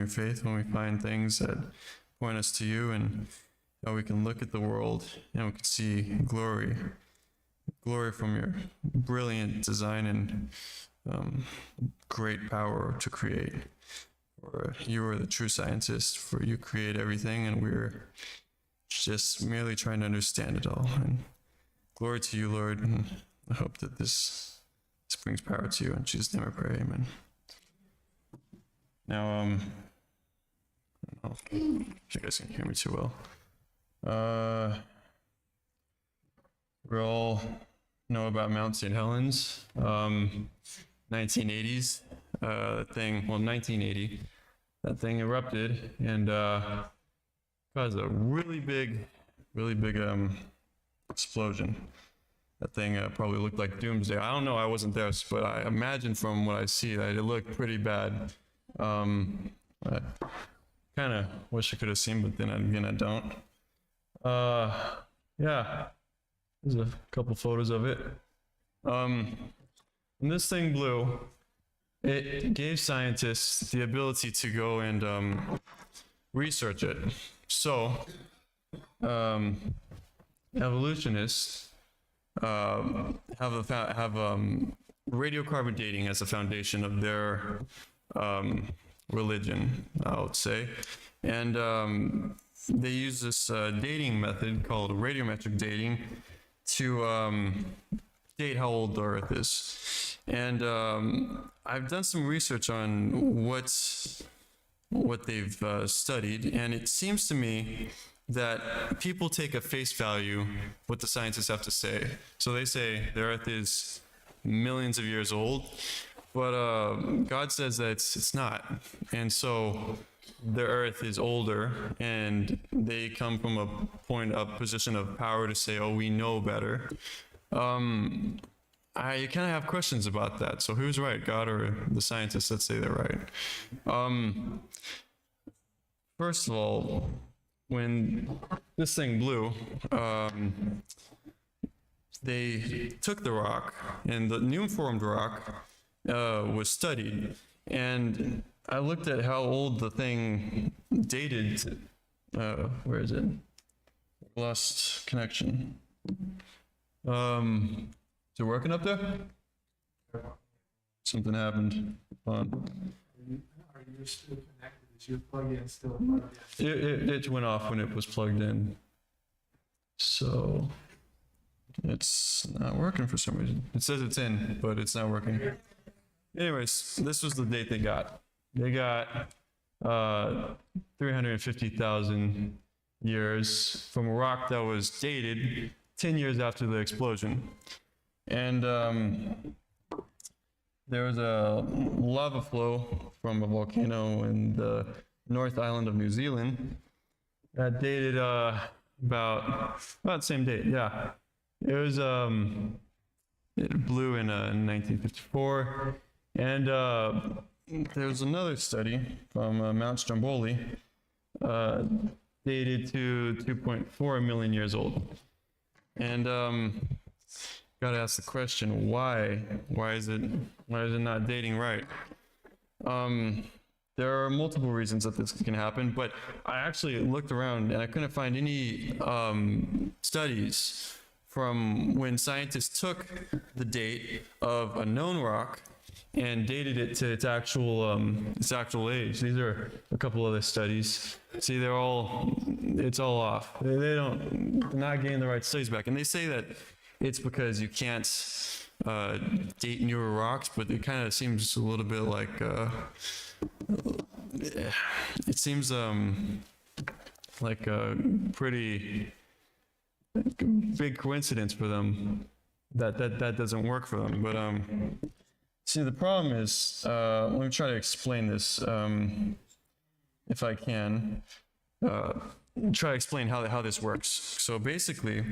your faith when we find things that point us to you, and how we can look at the world and we can see glory from your brilliant design and great power to create. For you are the true scientist, for you create everything, and we're just merely trying to understand it all. And glory to you, Lord, and I hope that this brings power to you. In Jesus' name I pray, amen. Now, I don't know if you guys can hear me too well. We all know about Mount St. Helens, 1980s, 1980, that thing erupted and caused a really big explosion. That thing probably looked like doomsday. I don't know, I wasn't there, but I imagine from what I see that it looked pretty bad. I kind of wish I could have seen, but then again, I don't. Yeah, there's a couple photos of it. When this thing blew, it gave scientists the ability to go and research it. So, evolutionists have radiocarbon dating as the foundation of their religion, I would say, and they use this dating method called radiometric dating to date how old the Earth is. And I've done some research on what they've studied, and it seems to me that people take at face value what the scientists have to say. So they say the Earth is millions of years old, but God says that it's not. And so the Earth is older, and they come from a position of power to say, oh, we know better. I kind of have questions about that. So who's right, God or the scientists that say they're right? First of all, when this thing blew, they took the rock, and the new formed rock was studied, and I looked at how old the thing dated. Where is it? Lost connection. Is it working up there? Something happened. Are you still connected? Is your plug-in still plugged in? It went off when it was plugged in. So it's not working for some reason. It says it's in, but it's not working. Anyways, this was the date they got. They got 350,000 years from a rock that was dated 10 years after the explosion. And there was a lava flow from a volcano in the North Island of New Zealand that dated about the same date. Yeah, it was it blew in 1954, and there was another study from Mount Stromboli dated to 2.4 million years old, and got to ask the question, why is it not dating right? There are multiple reasons that this can happen, but I actually looked around and I couldn't find any studies from when scientists took the date of a known rock and dated it to its actual age. These are a couple other studies. See, it's all off. They're not getting the right studies back, and they say that it's because you can't date newer rocks, but it kind of seems a little bit like it seems like a pretty big coincidence for them that doesn't work for them. But see, the problem is, let me try to explain this if I can. Try to explain how this works. So basically,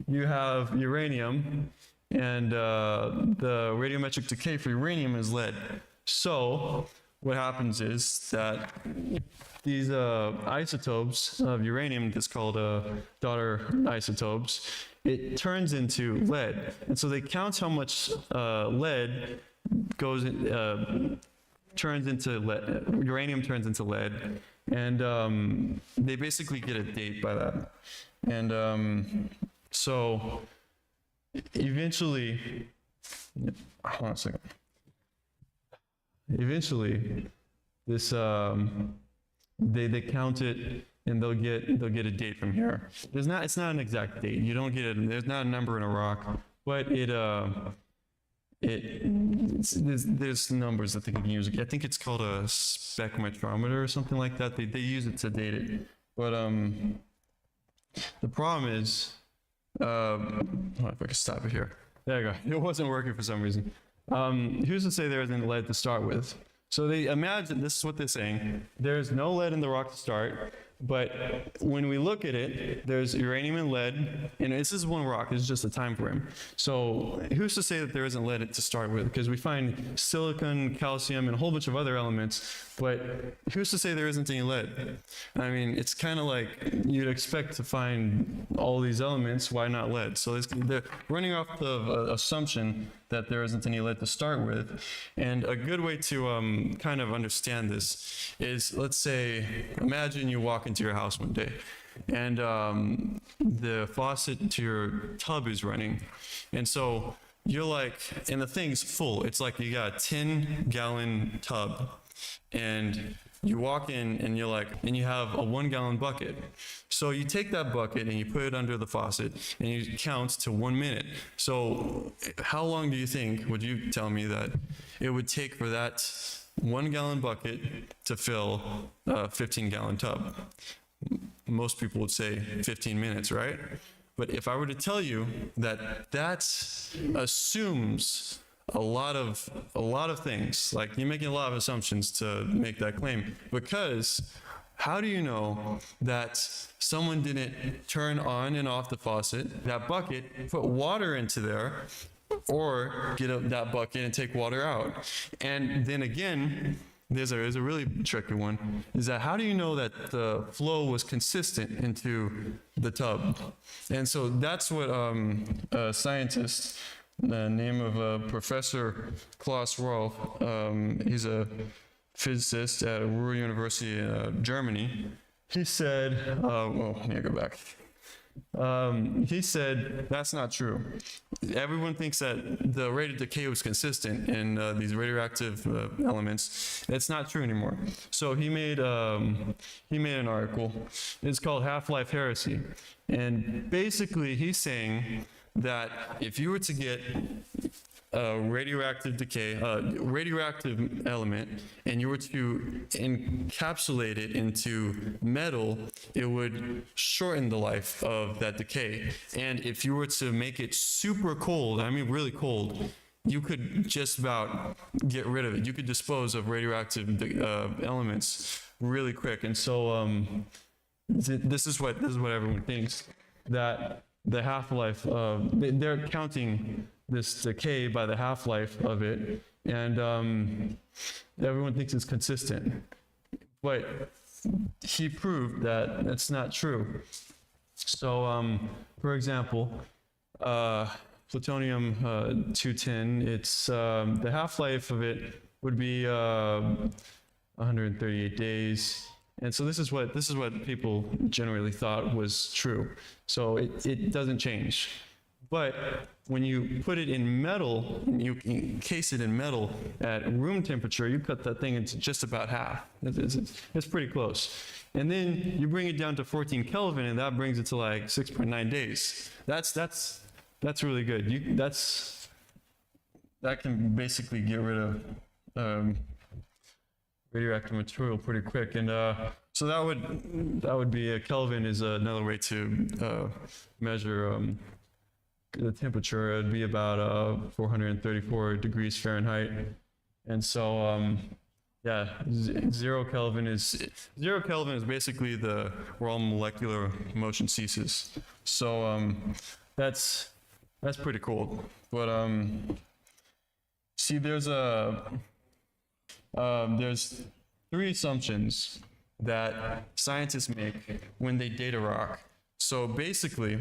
you have uranium, and the radiometric decay for uranium is lead. So what happens is that these isotopes of uranium, that's called daughter isotopes, it turns into lead. And so they count how much lead goes in, turns into lead, uranium turns into lead, and they basically get a date by that. And so eventually, hold on a second. Eventually, this they count it, and they'll get a date from here. It's not an exact date. You don't get it. There's not a number in a rock, but there's numbers that they can use. I think it's called a spectrometer or something like that. They use it to date it. But the problem is, if I can stop it here. There you go. It wasn't working for some reason. Who's to say there isn't lead to start with? So they imagine, this is what they're saying, there's no lead in the rock to start, but when we look at it, there's uranium and lead, and this is one rock, this is just a time frame. So who's to say that there isn't lead to start with? Because we find silicon, calcium, and a whole bunch of other elements, but who's to say there isn't any lead? I mean, it's kind of like you'd expect to find all these elements, why not lead? So they're running off the assumption that there isn't any lead to start with. And a good way to kind of understand this is, let's say, imagine you walk into your house one day and the faucet to your tub is running. And so you're like, and the thing's full. It's like you got a 10-gallon tub, and you walk in and you're like, and you have a 1-gallon bucket. So you take that bucket and you put it under the faucet and you count to 1 minute. So how long do you think, would you tell me, that it would take for that 1-gallon bucket to fill a 15-gallon tub? Most people would say 15 minutes, right? But if I were to tell you that that assumes a lot of things, like you're making a lot of assumptions to make that claim, because how do you know that someone didn't turn on and off the faucet, that bucket, put water into there, or get that bucket and take water out? And then again, there's a really tricky one, is that how do you know that the flow was consistent into the tub? And so that's what a scientist, the name of Professor Klaus Rolf, he's a physicist at Ruhr University in Germany. He said, let me go back. He said that's not true. Everyone thinks that the rate of decay was consistent in these radioactive elements. It's not true anymore. So he made an article. It's called Half-Life Heresy, and basically he's saying that if you were to get a radioactive element, and you were to encapsulate it into metal, it would shorten the life of that decay. And if you were to make it super cold, I mean really cold, you could just about get rid of it. You could dispose of radioactive elements really quick. And so this is what everyone thinks, that the half-life, they're counting this decay by the half-life of it, and everyone thinks it's consistent. But he proved that that's not true. So, for example, plutonium-210, it's the half-life of it would be 138 days. And so this is what people generally thought was true. So it doesn't change. But when you put it in metal, you encase it in metal at room temperature, you cut that thing into just about half. It's pretty close. And then you bring it down to 14 Kelvin, and that brings it to like 6.9 days. That's really good. That can basically get rid of radioactive material pretty quick. And so that would be a Kelvin is another way to measure the temperature. It would be about 434 degrees Fahrenheit. And so yeah, 0 Kelvin is basically where all molecular motion ceases. So that's pretty cool. But see, there's 3 assumptions that scientists make when they date a rock. So basically,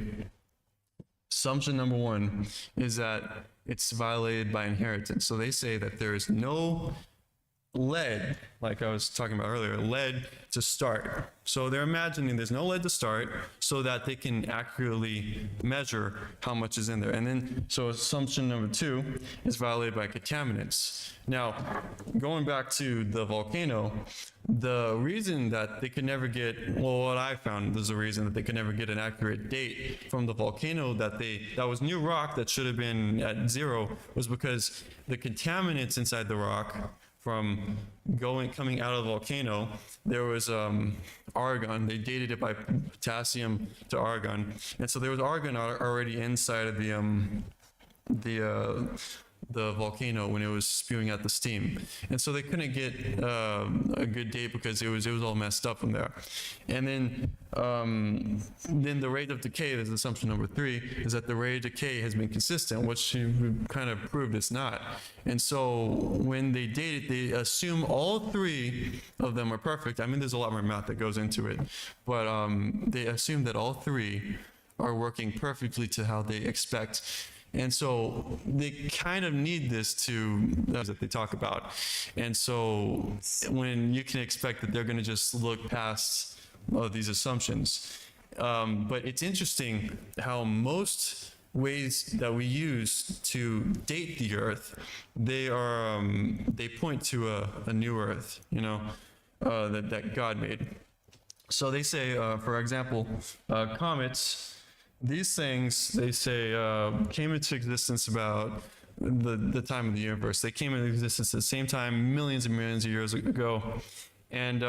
assumption number 1 is that it's violated by inheritance. So they say that there is no lead, like I was talking about earlier, lead to start. So they're imagining there's no lead to start so that they can accurately measure how much is in there. And then, so assumption number 2 is violated by contaminants. Now, going back to the volcano, the reason that they could never get, well, what I found is the reason that they could never get an accurate date from the volcano that was new rock that should have been at 0 was because the contaminants inside the rock from coming out of the volcano, there was argon. They dated it by potassium to argon, and so there was argon already inside of the volcano when it was spewing out the steam, and so they couldn't get a good date because it was all messed up in there. And then the rate of decay, there's assumption number 3, is that the rate of decay has been consistent, which kind of proved it's not. And so when they date it, they assume all 3 of them are perfect. I mean, there's a lot more math that goes into it, but they assume that all 3 are working perfectly to how they expect. And so they kind of need this that they talk about. And so when you can expect that they're going to just look past these assumptions. But it's interesting how most ways that we use to date the Earth, they point to a new Earth, that God made. So they say, for example, comets. These things, they say, came into existence about the time of the universe. They came into existence at the same time, millions and millions of years ago. And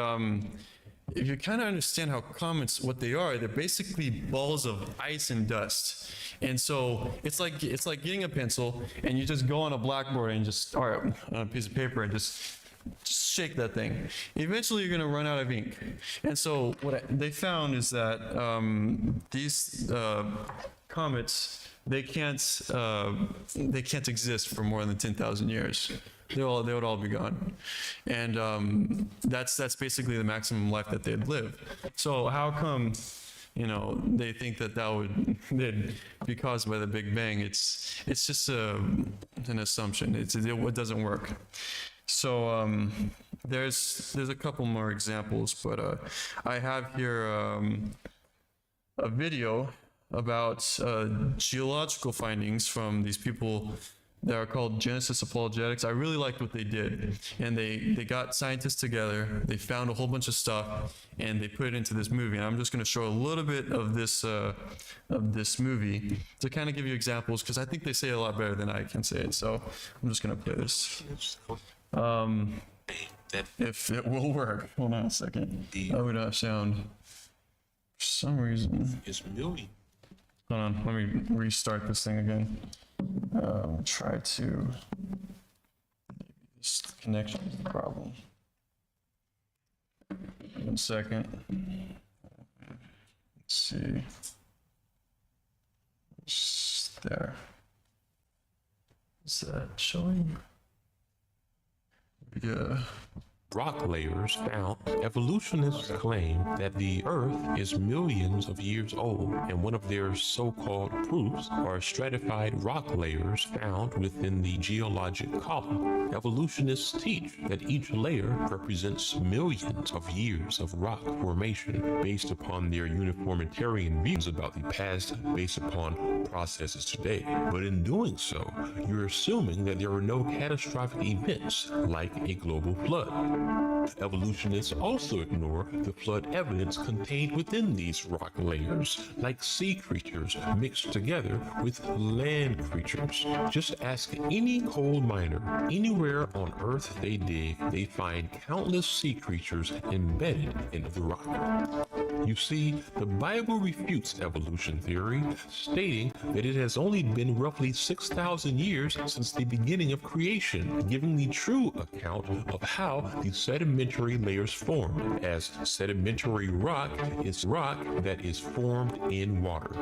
if you kind of understand how comets, what they are, they're basically balls of ice and dust. And so it's like getting a pencil and you just go on a blackboard and just, or on a piece of paper and just shake that thing. Eventually you're going to run out of ink. And so what they found is that these comets, they can't exist for more than 10,000 years. They would all be gone. And that's basically the maximum life that they'd live. So how come they think that would be caused by the Big Bang? It's just an assumption. It doesn't work. So there's a couple more examples, but I have here a video about geological findings from these people that are called Genesis Apologetics. I really liked what they did, and they got scientists together, they found a whole bunch of stuff, and they put it into this movie. And I'm just going to show a little bit of this movie to kind of give you examples, because I think they say it a lot better than I can say it. So I'm just going to play this. If it will work. Hold on a second. Oh, we don't have sound. For some reason. It's million. Hold on, let me restart this thing again. Try to. This connection is the problem. 1 second. Let's see. There. Is that showing? Yeah. Rock layers found. Evolutionists claim that the Earth is millions of years old, and one of their so-called proofs are stratified rock layers found within the geologic column. Evolutionists teach that each layer represents millions of years of rock formation based upon their uniformitarian views about the past based upon processes today. But in doing so, you're assuming that there are no catastrophic events like a global flood. Evolutionists also ignore the flood evidence contained within these rock layers, like sea creatures mixed together with land creatures. Just ask any coal miner anywhere on Earth they dig, they find countless sea creatures embedded in the rock. You see, the Bible refutes evolution theory, stating that it has only been roughly 6,000 years since the beginning of creation, giving the true account of how the sedimentary sedimentary layers formed, as sedimentary rock is rock that is formed in water,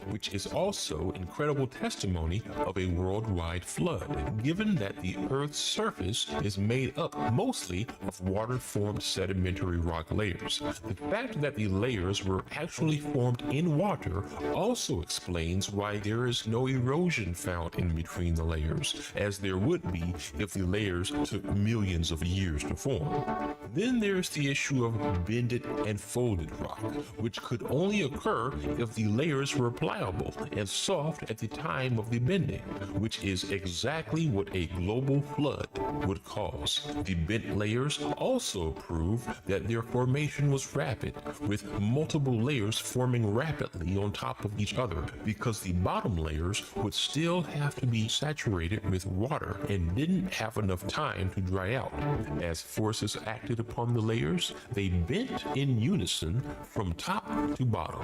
which is also incredible testimony of a worldwide flood, given that the Earth's surface is made up mostly of water-formed sedimentary rock layers. The fact that the layers were actually formed in water also explains why there is no erosion found in between the layers, as there would be if the layers took millions of years to form. Then there's the issue of bended and folded rock, which could only occur if the layers were pliable and soft at the time of the bending, which is exactly what a global flood would cause. The bent layers also prove that their formation was rapid, with multiple layers forming rapidly on top of each other, because the bottom layers would still have to be saturated with water and didn't have enough time to dry out. As forces acted upon the layers, they bent in unison from top to bottom.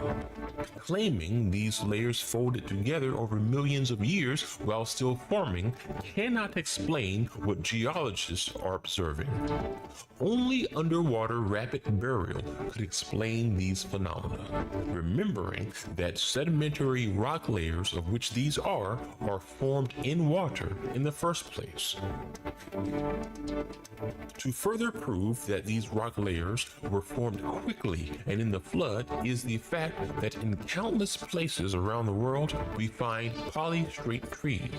Claiming these layers folded together over millions of years while still forming cannot explain what geologists are observing. Only underwater rapid burial could explain these phenomena, remembering that sedimentary rock layers, of which these are formed in water in the first place. To further prove that these rock layers were formed quickly and in the flood is the fact that in countless places around the world we find polystrate trees.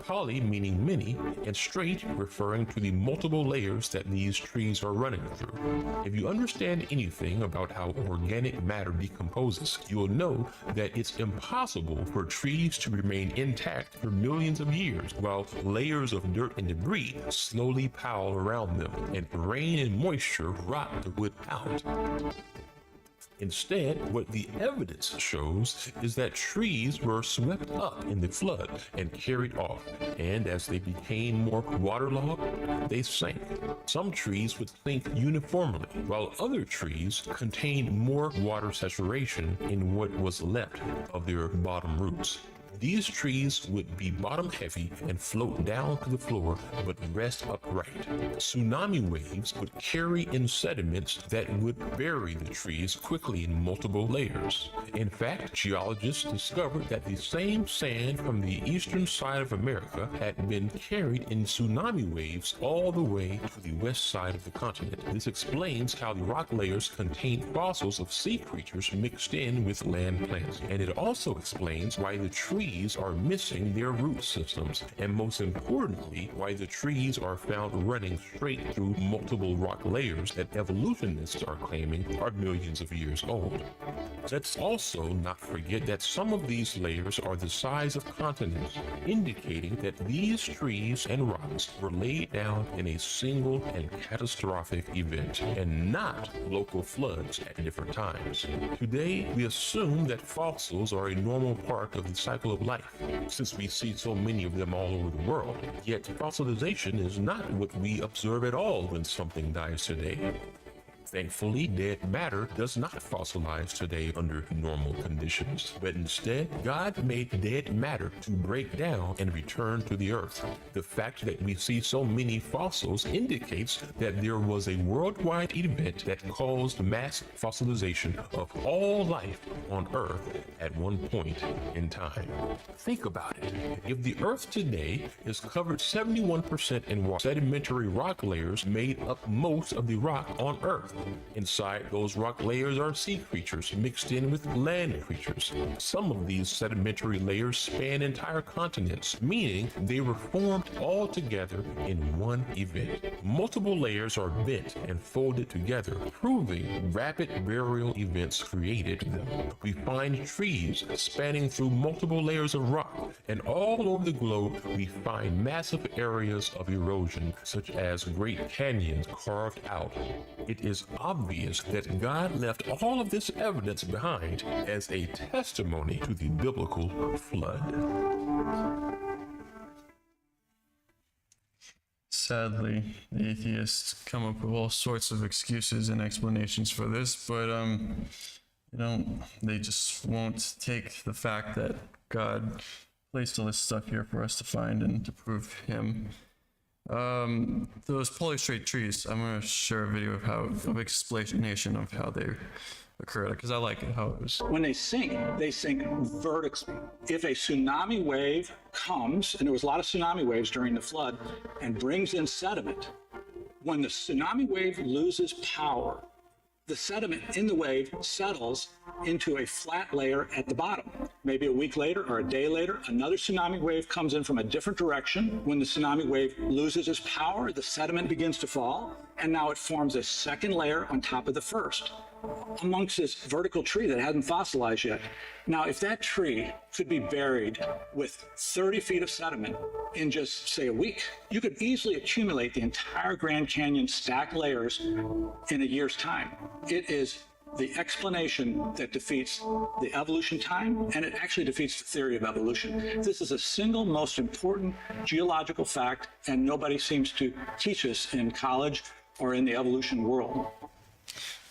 Poly meaning many, and straight referring to the multiple layers that these trees are running through. If you understand anything about how organic matter decomposes, you will know that it's impossible for trees to remain intact for millions of years while layers of dirt and debris slowly pile around them, and rain and moisture rot the wood out. Instead, what the evidence shows is that trees were swept up in the flood and carried off, and as they became more waterlogged, they sank. Some trees would sink uniformly, while other trees contained more water saturation in what was left of their bottom roots. These trees would be bottom heavy and float down to the floor but rest upright. Tsunami waves would carry in sediments that would bury the trees quickly in multiple layers. In fact, geologists discovered that the same sand from the eastern side of America had been carried in tsunami waves all the way to the west side of the continent. This explains how the rock layers contain fossils of sea creatures mixed in with land plants, and it also explains why the trees are missing their root systems, and most importantly, why the trees are found running straight through multiple rock layers that evolutionists are claiming are millions of years old. Let's also not forget that some of these layers are the size of continents, indicating that these trees and rocks were laid down in a single and catastrophic event, and not local floods at different times. Today, we assume that fossils are a normal part of the cycle of life, since we see so many of them all over the world. Yet fossilization is not what we observe at all when something dies today. Thankfully, dead matter does not fossilize today under normal conditions, but instead, God made dead matter to break down and return to the earth. The fact that we see so many fossils indicates that there was a worldwide event that caused mass fossilization of all life on earth at one point in time. Think about it. If the earth today is covered 71% in water, sedimentary rock layers made up most of the rock on earth. Inside those rock layers are sea creatures mixed in with land creatures. Some of these sedimentary layers span entire continents, meaning they were formed all together in one event. Multiple layers are bent and folded together, proving rapid burial events created them. We find trees spanning through multiple layers of rock, and all over the globe we find massive areas of erosion, such as great canyons carved out. It is obvious that God left all of this evidence behind as a testimony to the biblical flood. Sadly, the atheists come up with all sorts of excuses and explanations for this, but they just won't take the fact that God placed all this stuff here for us to find and to prove him. Those polystrate trees, I'm going to share a video of explanation of how they occurred, because I like it, how it was. When they sink vertically. If a tsunami wave comes, and there was a lot of tsunami waves during the flood, and brings in sediment, when the tsunami wave loses power, the sediment in the wave settles into a flat layer at the bottom. Maybe a week later or a day later, another tsunami wave comes in from a different direction. When the tsunami wave loses its power, the sediment begins to fall, and now it forms a second layer on top of the first, amongst this vertical tree that hasn't fossilized yet. Now, if that tree could be buried with 30 feet of sediment in just, say, a week, you could easily accumulate the entire Grand Canyon stacked layers in a year's time. It is the explanation that defeats the evolution time, and it actually defeats the theory of evolution. This is a single most important geological fact, and nobody seems to teach us in college or in the evolution world.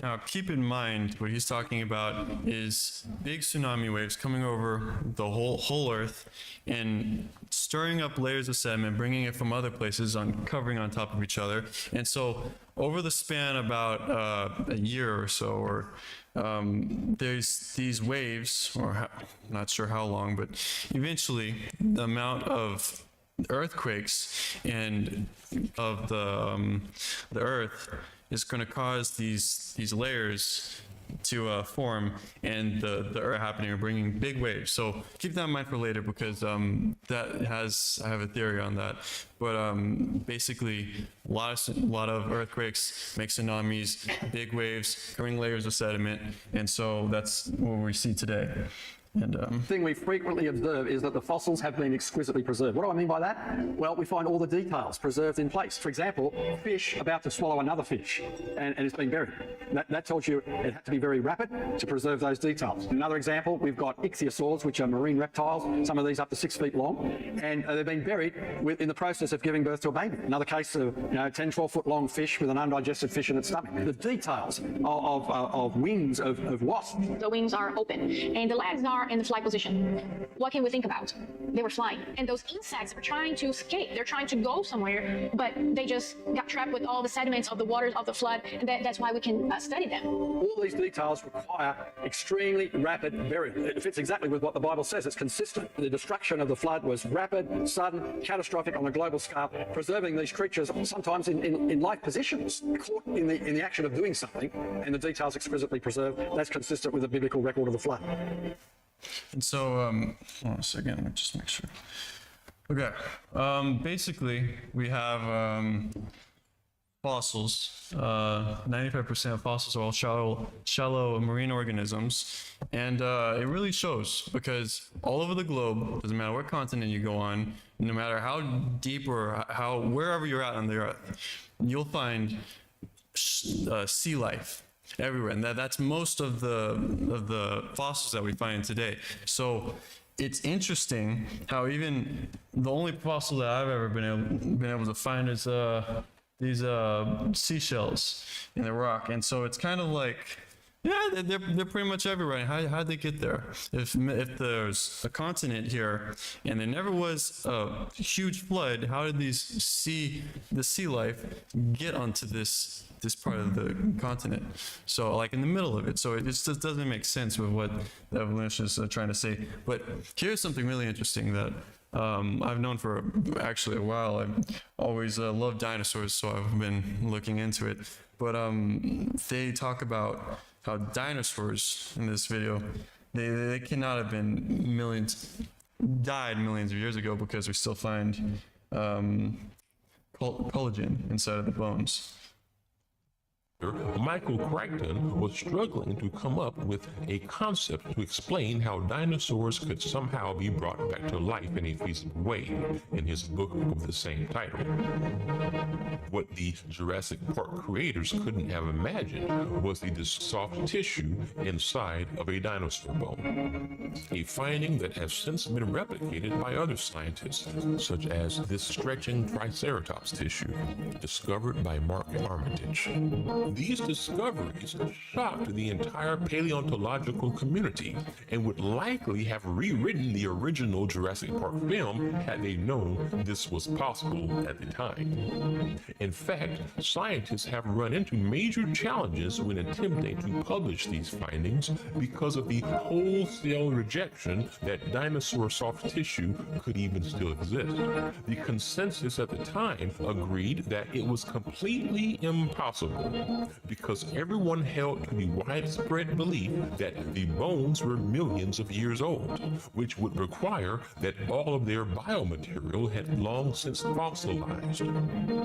Now, keep in mind what he's talking about is big tsunami waves coming over the whole Earth and stirring up layers of sediment, bringing it from other places, covering on top of each other. And so, over the span about a year or so, or there's these waves, or I'm not sure how long, but eventually the amount of earthquakes and of the Earth is going to cause these layers to form, and the earth happening or bringing big waves. So keep that in mind for later, because I have a theory on that. But basically, a lot of earthquakes make tsunamis, big waves, covering layers of sediment, and so that's what we see today. And thing we frequently observe is that the fossils have been exquisitely preserved. What do I mean by that? Well, we find all the details preserved in place. For example, fish about to swallow another fish, and it's been buried. That tells you it had to be very rapid to preserve those details. Another example, we've got ichthyosaurs, which are marine reptiles, some of these up to 6 feet long, and they've been buried in the process of giving birth to a baby. Another case of 10, 12 foot long fish with an undigested fish in its stomach. The details of wings of wasps. The wings are open, and the legs are in the flight position. What can we think about? They were flying, and those insects are trying to escape. They're trying to go somewhere, but they just got trapped with all the sediments of the waters of the flood, and that's why we can study them. All these details require extremely rapid burial. It fits exactly with what the Bible says. It's consistent. The destruction of the flood was rapid, sudden, catastrophic on a global scale, preserving these creatures sometimes in life positions, caught in the action of doing something, and the details exquisitely preserved. That's consistent with the biblical record of the flood. And so, hold on a second, let me just make sure. Okay, basically, we have fossils. 95% of fossils are all shallow marine organisms. And it really shows, because all over the globe, doesn't matter what continent you go on, no matter how deep or wherever you're at on the Earth, you'll find sea life everywhere, and that's most of the fossils that we find today. So it's interesting how even the only fossil that I've ever been able to find is these seashells in the rock, and so it's kind of like, yeah, they're pretty much everywhere. How'd they get there? If there's a continent here and there never was a huge flood, how did the sea life get onto this part of the continent? So like in the middle of it. So it just doesn't make sense with what the evolutionists are trying to say. But here's something really interesting that I've known for actually a while. I've always loved dinosaurs, so I've been looking into it. But they talk about how dinosaurs in this video, they cannot have been died millions of years ago, because we still find collagen inside of the bones. Michael Crichton was struggling to come up with a concept to explain how dinosaurs could somehow be brought back to life in a feasible way in his book of the same title. What the Jurassic Park creators couldn't have imagined was the soft tissue inside of a dinosaur bone, a finding that has since been replicated by other scientists, such as this stretching Triceratops tissue, discovered by Mark Armitage. These discoveries shocked the entire paleontological community and would likely have rewritten the original Jurassic Park film had they known this was possible at the time. In fact, scientists have run into major challenges when attempting to publish these findings because of the wholesale rejection that dinosaur soft tissue could even still exist. The consensus at the time agreed that it was completely impossible because everyone held to the widespread belief that the bones were millions of years old, which would require that all of their biomaterial had long since fossilized.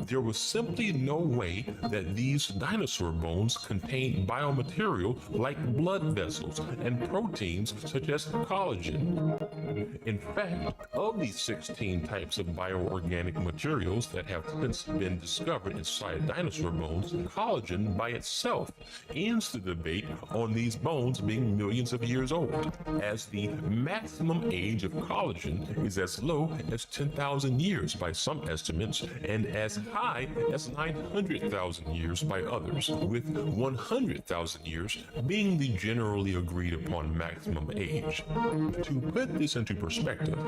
There was simply no way that these dinosaur bones contained biomaterial like blood vessels and proteins such as collagen. In fact, of these 16 types of bioorganic materials that have since been discovered inside dinosaur bones, collagen by itself ends the debate on these bones being millions of years old, as the maximum age of collagen is as low as 10,000 years by some estimates and as high as 900,000 years by others, with 100,000 years being the generally agreed upon maximum age. To put this into perspective,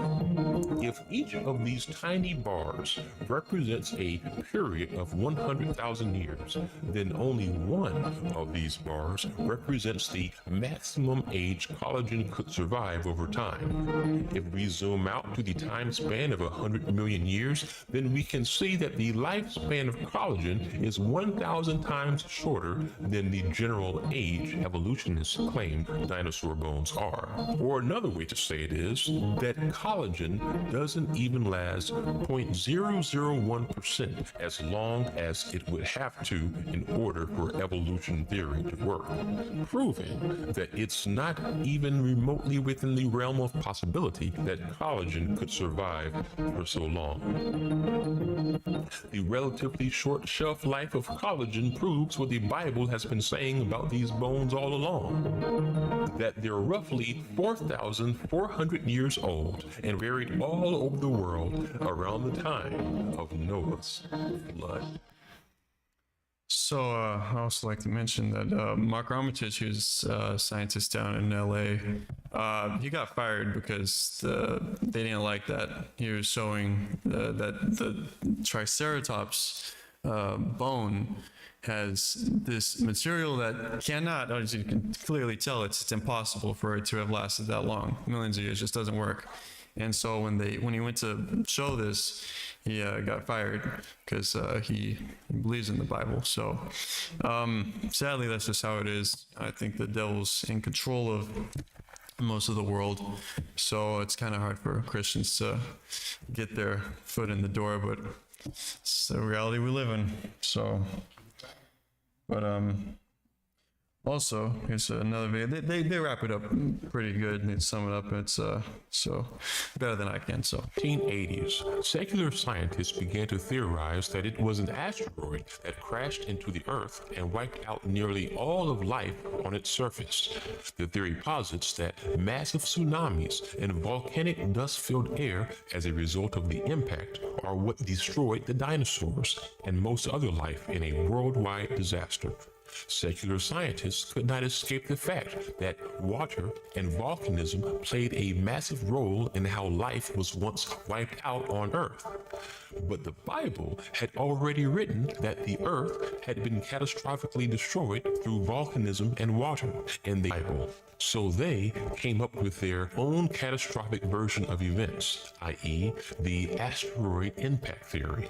if each of these tiny bars represents a period of 100,000 years, then only one of these bars represents the maximum age collagen could survive over time. If we zoom out to the time span of 100 million years, then we can see that the lifespan of collagen is 1,000 times shorter than the general age evolutionists claim dinosaur bones are. Or another way to say it is that collagen doesn't even last 0.001% as long as it would have to in order for evolution theory to work, proving that it's not even remotely within the realm of possibility that collagen could survive for so long. The relatively short shelf life of collagen proves what the Bible has been saying about these bones all along, that they're roughly 4,400 years old and buried all over the world around the time of Noah's flood. So I also like to mention that Mark Armitage, who's a scientist down in LA, he got fired because they didn't like that. He was showing that the Triceratops bone has this material that cannot, as you can clearly tell, it's impossible for it to have lasted that long. Millions of years just doesn't work. And so when he went to show this, he got fired because he believes in the Bible. So sadly, that's just how it is. I think the devil's in control of most of the world, so it's kind of hard for Christians to get their foot in the door, but it's the reality we live in. So, but also, here's another video. They wrap it up pretty good. They sum it up. It's so better than I can. So 1980s, secular scientists began to theorize that it was an asteroid that crashed into the Earth and wiped out nearly all of life on its surface. The theory posits that massive tsunamis and volcanic dust-filled air as a result of the impact are what destroyed the dinosaurs and most other life in a worldwide disaster. Secular scientists could not escape the fact that water and volcanism played a massive role in how life was once wiped out on Earth. But the Bible had already written that the Earth had been catastrophically destroyed through volcanism and water in the Bible. So they came up with their own catastrophic version of events, i.e., the asteroid impact theory.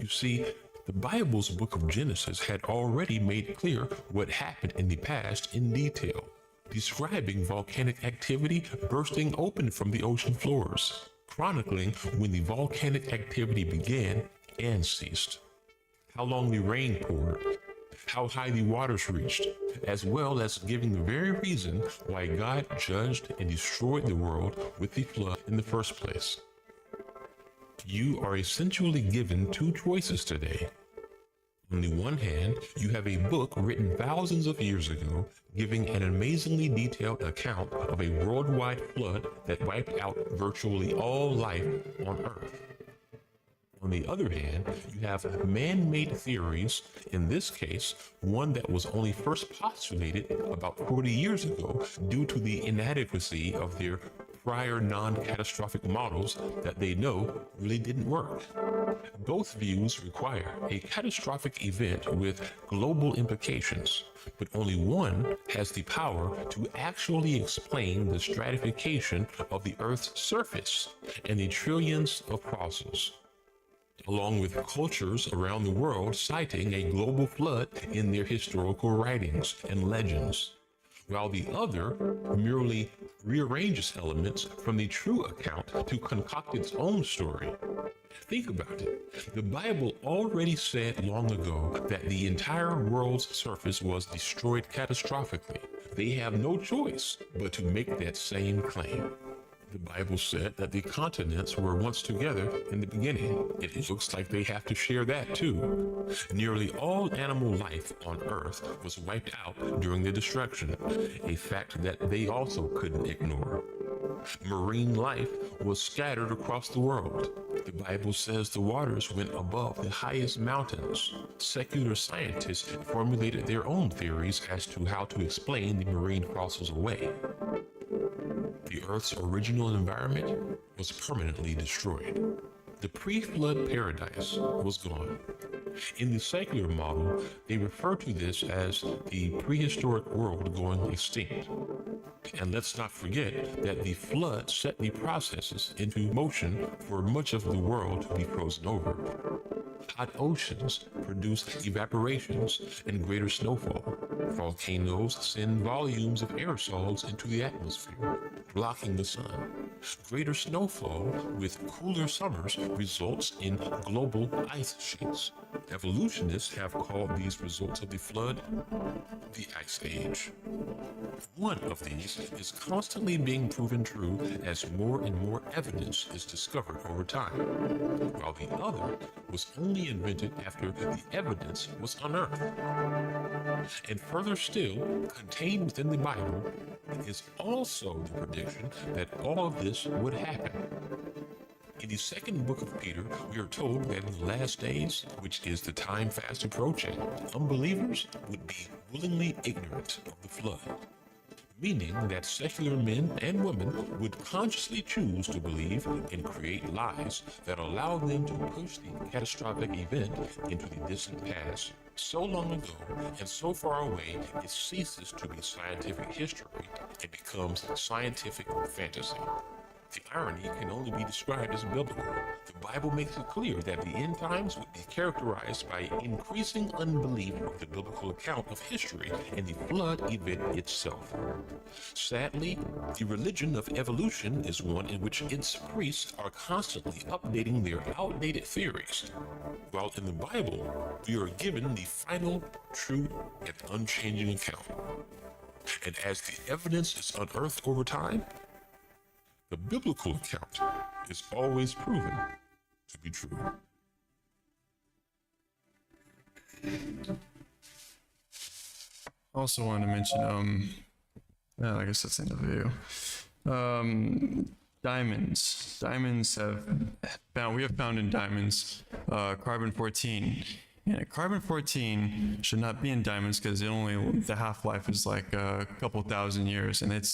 You see, the Bible's book of Genesis had already made clear what happened in the past in detail, describing volcanic activity bursting open from the ocean floors, chronicling when the volcanic activity began and ceased, how long the rain poured, how high the waters reached, as well as giving the very reason why God judged and destroyed the world with the flood in the first place. You are essentially given two choices today. On the one hand, you have a book written thousands of years ago giving an amazingly detailed account of a worldwide flood that wiped out virtually all life on Earth. On the other hand, you have man-made theories, in this case, one that was only first postulated about 40 years ago due to the inadequacy of their prior non-catastrophic models that they know really didn't work. Both views require a catastrophic event with global implications, but only one has the power to actually explain the stratification of the Earth's surface and the trillions of fossils, along with cultures around the world citing a global flood in their historical writings and legends, while the other merely rearranges elements from the true account to concoct its own story. Think about it. The Bible already said long ago that the entire world's surface was destroyed catastrophically. They have no choice but to make that same claim. The Bible said that the continents were once together in the beginning. It looks like they have to share that too. Nearly all animal life on Earth was wiped out during the destruction, a fact that they also couldn't ignore. Marine life was scattered across the world. The Bible says the waters went above the highest mountains. Secular scientists formulated their own theories as to how to explain the marine fossils away. The Earth's original environment was permanently destroyed. The pre-flood paradise was gone. In the secular model, they refer to this as the prehistoric world going extinct. And let's not forget that the flood set the processes into motion for much of the world to be frozen over. Hot oceans produce evaporations and greater snowfall. Volcanoes send volumes of aerosols into the atmosphere, blocking the sun. Greater snowfall with cooler summers results in global ice sheets. Evolutionists have called these results of the flood the Ice Age. One of these is constantly being proven true as more and more evidence is discovered over time, while the other was only invented after the evidence was unearthed. And further still, contained within the Bible is also the prediction that all of this would happen. In the second book of Peter, we are told that in the last days, which is the time fast approaching, unbelievers would be willingly ignorant of the flood, meaning that secular men and women would consciously choose to believe and create lies that allow them to push the catastrophic event into the distant past, so long ago and so far away it ceases to be scientific history and becomes scientific fantasy. The irony can only be described as biblical. The Bible makes it clear that the end times would be characterized by increasing unbelief of the biblical account of history and the flood event itself. Sadly, the religion of evolution is one in which its priests are constantly updating their outdated theories, while in the Bible, we are given the final, true, and unchanging account. And as the evidence is unearthed over time, the biblical account is always proven to be true. Also wanted to mention, I guess that's the end of the video. Diamonds. Diamonds we have found in diamonds carbon-14. And carbon-14 should not be in diamonds because the half-life is like a couple thousand years, and it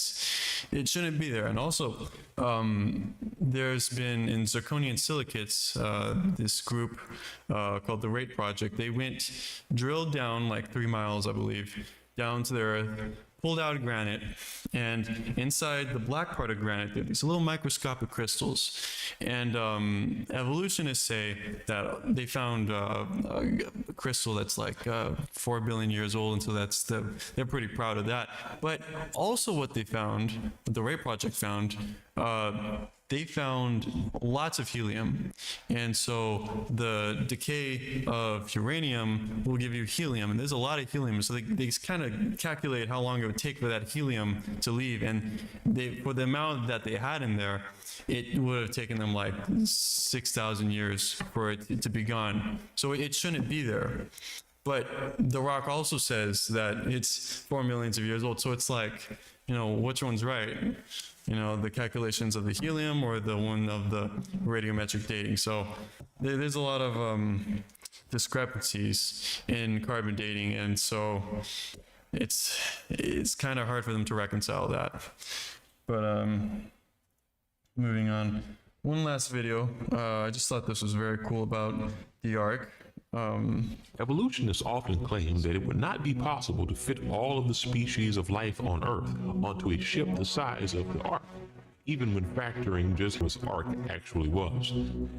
shouldn't be there. And also, there's been in zirconian silicates, this group called the Rate Project. They drilled down like 3 miles, I believe, down to the earth, pulled out granite, and inside the black part of granite, there are these little microscopic crystals. And evolutionists say that they found a crystal that's like 4 billion years old, and so they're pretty proud of that. But also what they found, what the Ray Project found, they found lots of helium. And so the decay of uranium will give you helium, and there's a lot of helium. So they kind of calculate how long it would take for that helium to leave. And for the amount that they had in there, it would have taken them like 6,000 years for it to be gone. So it shouldn't be there. But the rock also says that it's 4 millions of years old. So it's like, you know, which one's right? You know, the calculations of the helium or the one of the radiometric dating. So there's a lot of discrepancies in carbon dating, and so it's kind of hard for them to reconcile that. But moving on, one last video. I just thought this was very cool about the Ark. Evolutionists often claim that it would not be possible to fit all of the species of life on Earth onto a ship the size of the Ark, even when factoring just what Ark actually was.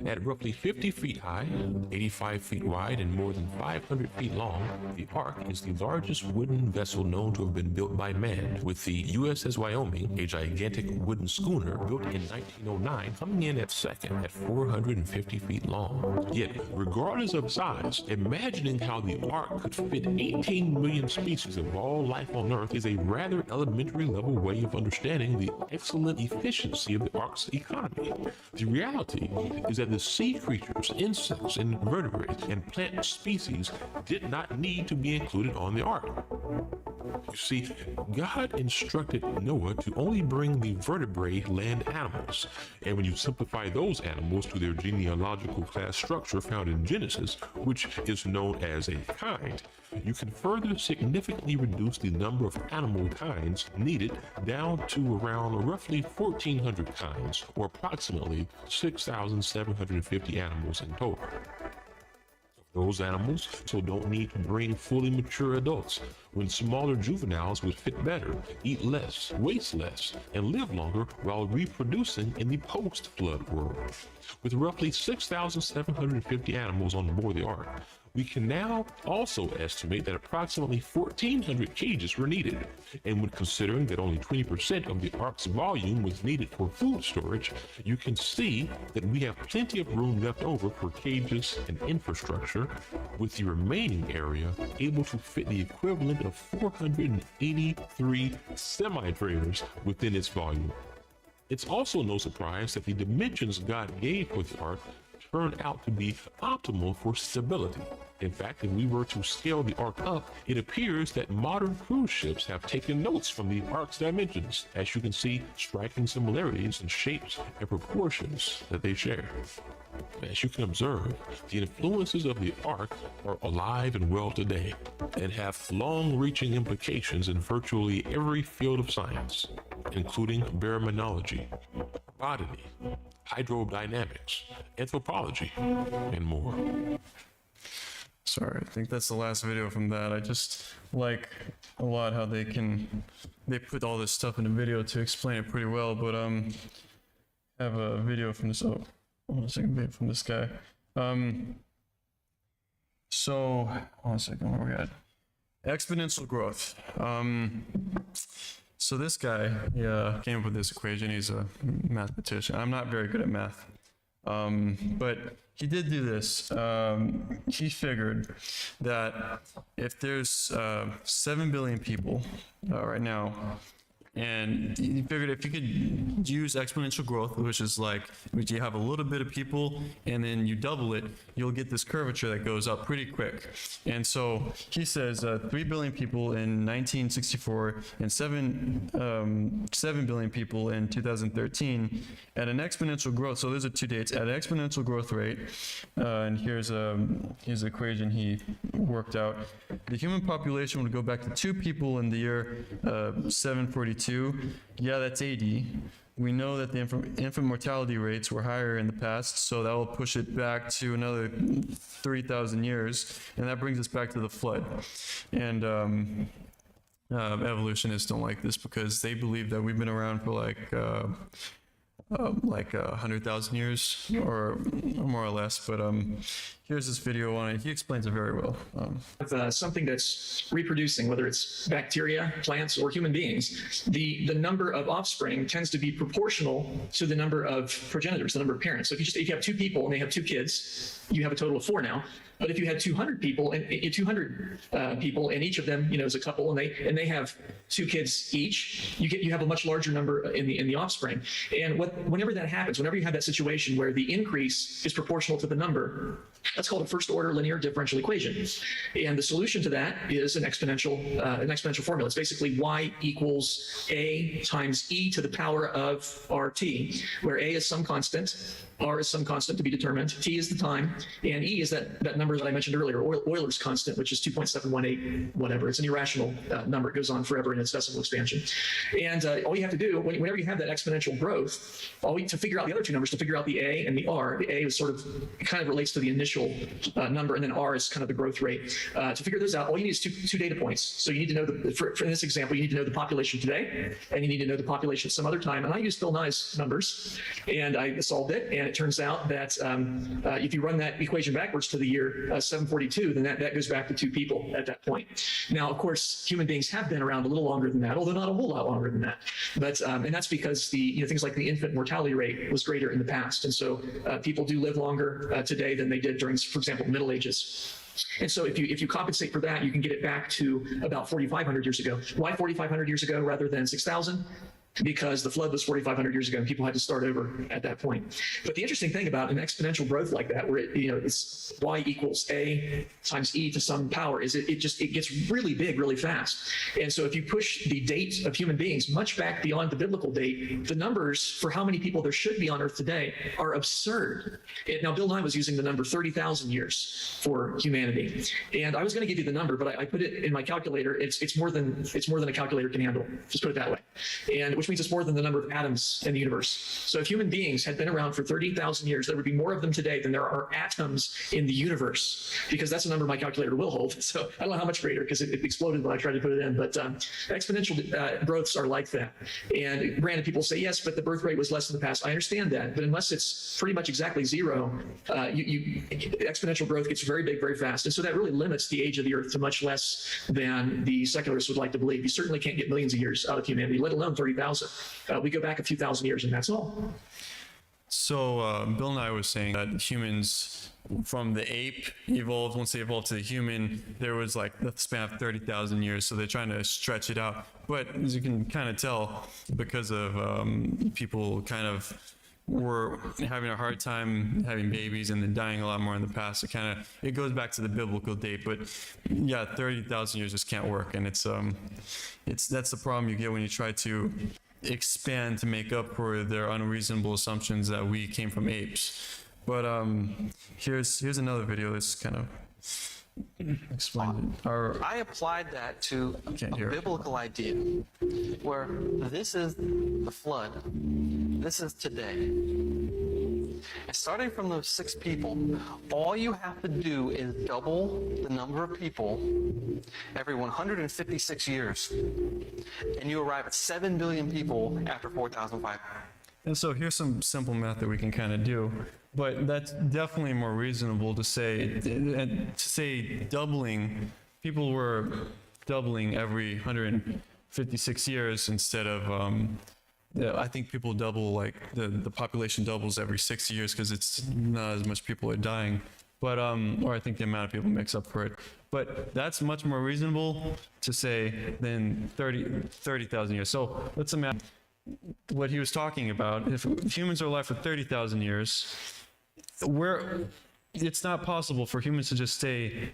At roughly 50 feet high, 85 feet wide, and more than 500 feet long, the Ark is the largest wooden vessel known to have been built by man, with the USS Wyoming, a gigantic wooden schooner built in 1909, coming in at second at 450 feet long. Yet, regardless of size, imagining how the Ark could fit 18 million species of all life on Earth is a rather elementary level way of understanding the excellent efficiency of the Ark's economy. The reality is that the sea creatures, insects, and invertebrates and plant species did not need to be included on the Ark. You see, God instructed Noah to only bring the vertebrate land animals, and when you simplify those animals to their genealogical class structure found in Genesis, which is known as a kind, you can further significantly reduce the number of animal kinds needed down to around roughly 1,400 kinds, or approximately 6,750 animals in total. Those animals so don't need to bring fully mature adults, when smaller juveniles would fit better, eat less, waste less, and live longer while reproducing in the post-flood world. With roughly 6,750 animals on board the Ark, we can now also estimate that approximately 1,400 cages were needed, and when considering that only 20% of the Ark's volume was needed for food storage, you can see that we have plenty of room left over for cages and infrastructure, with the remaining area able to fit the equivalent of 483 semi-trailers within its volume. It's also no surprise that the dimensions God gave for the Ark turned out to be optimal for stability. In fact, if we were to scale the Ark up, it appears that modern cruise ships have taken notes from the Ark's dimensions, as you can see striking similarities in shapes and proportions that they share. As you can observe, the influences of the Ark are alive and well today, and have long-reaching implications in virtually every field of science, including baraminology, botany, hydrodynamics, anthropology, and more. Sorry, I think that's the last video from that. I just like a lot how they put all this stuff in a video to explain it pretty well, but I have a video from this, one second, video from this guy. So, one second, where we at? Exponential growth. So this guy came up with this equation. He's a mathematician. I'm not very good at math, but he did do this. He figured that if there's 7 billion people right now, and he figured if you could use exponential growth, which is like, which you have a little bit of people and then you double it, you'll get this curvature that goes up pretty quick. And so he says 3 billion people in 1964 and 7 billion people in 2013 at an exponential growth. So those are two dates at an exponential growth rate. And here's the equation he worked out. The human population would go back to 2 people in the year 742. Yeah, that's 80. We know that the infant mortality rates were higher in the past, so that will push it back to another 3,000 years, and that brings us back to the flood. And evolutionists don't like this because they believe that we've been around for like 100,000 years or more or less. But here's this video on it. He explains it very well. Something that's reproducing, whether it's bacteria, plants, or human beings, the number of offspring tends to be proportional to the number of progenitors, the number of parents. So if you have 2 people and they have 2 kids, you have a total of 4 now. But if you had 200 people and each of them, is a couple, and they have 2 kids each, you have a much larger number in the offspring. And whenever that happens, whenever you have that situation where the increase is proportional to the number, That's called a first-order linear differential equation. And the solution to that is an exponential formula. It's basically y equals a times e to the power of RT, where a is some constant, r is some constant to be determined, t is the time, and e is that number that I mentioned earlier, Euler's constant, which is 2.718 whatever. It's an irrational number. It goes on forever in its decimal expansion. And all you have to do, whenever you have that exponential growth, to figure out the other two numbers, to figure out the a and the r, the a is kind of relates to the initial number, and then r is kind of the growth rate. To figure those out, all you need is two data points. So you need to know, in this example, you need to know the population today, and you need to know the population at some other time. And I used Bill Nye's numbers, and I solved it, and it turns out that if you run that equation backwards to the year 742, then that goes back to 2 people at that point. Now, of course, human beings have been around a little longer than that, although not a whole lot longer than that. But and that's because things like the infant mortality rate was greater in the past, and so people do live longer today than they did during, for example, the Middle Ages. And so if you compensate for that, you can get it back to about 4,500 years ago. Why 4,500 years ago rather than 6,000? Because the flood was 4,500 years ago and people had to start over at that point. But the interesting thing about an exponential growth like that, where it's y equals a times e to some power, is it gets really big really fast. And so if you push the date of human beings much back beyond the biblical date, the numbers for how many people there should be on Earth today are absurd. Now, Bill Nye was using the number 30,000 years for humanity, and I was going to give you the number, but I put it in my calculator. It's more than a calculator can handle. Just put it that way. And which means it's more than the number of atoms in the universe. So if human beings had been around for 30,000 years, there would be more of them today than there are atoms in the universe, because that's a number my calculator will hold. So I don't know how much greater, because it exploded when I tried to put it in, but exponential growths are like that. And granted, people say, yes, but the birth rate was less in the past. I understand that, but unless it's pretty much exactly zero, exponential growth gets very big, very fast. And so that really limits the age of the Earth to much less than the secularists would like to believe. You certainly can't get millions of years out of humanity, let alone 30,000. We go back a few thousand years, and that's all. So Bill Nye was saying that humans from the ape evolved. Once they evolved to the human, there was like the span of 30,000 years. So they're trying to stretch it out. But as you can kind of tell, because of people kind of were having a hard time having babies and then dying a lot more in the past, it goes back to the biblical date. But yeah, 30,000 years just can't work, and that's the problem you get when you try to expand to make up for their unreasonable assumptions that we came from apes. But here's another video that's kind of explained it. I applied that to a biblical idea where this is the flood, this is today. And starting from those 6 people, all you have to do is double the number of people every 156 years, and you arrive at 7 billion people after 4,500. And so here's some simple math that we can kind of do, but that's definitely more reasonable to say. Doubling, people were doubling every 156 years instead of. I think people double, like the population doubles every 6 years because it's not as much people are dying, but or I think the amount of people makes up for it. But that's much more reasonable to say than 30,000 years. So let's imagine what he was talking about. If humans are alive for 30,000 years, it's not possible for humans to just stay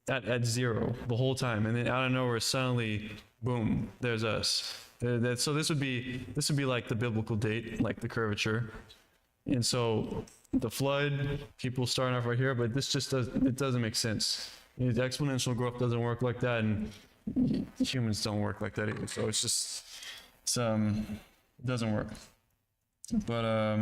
at zero the whole time, and then out of nowhere suddenly, boom, there's us. So this would be like the biblical date, like the curvature, and so the flood, people starting off right here, but this just doesn't make sense. The exponential growth doesn't work like that, and humans don't work like that either. So it doesn't work. But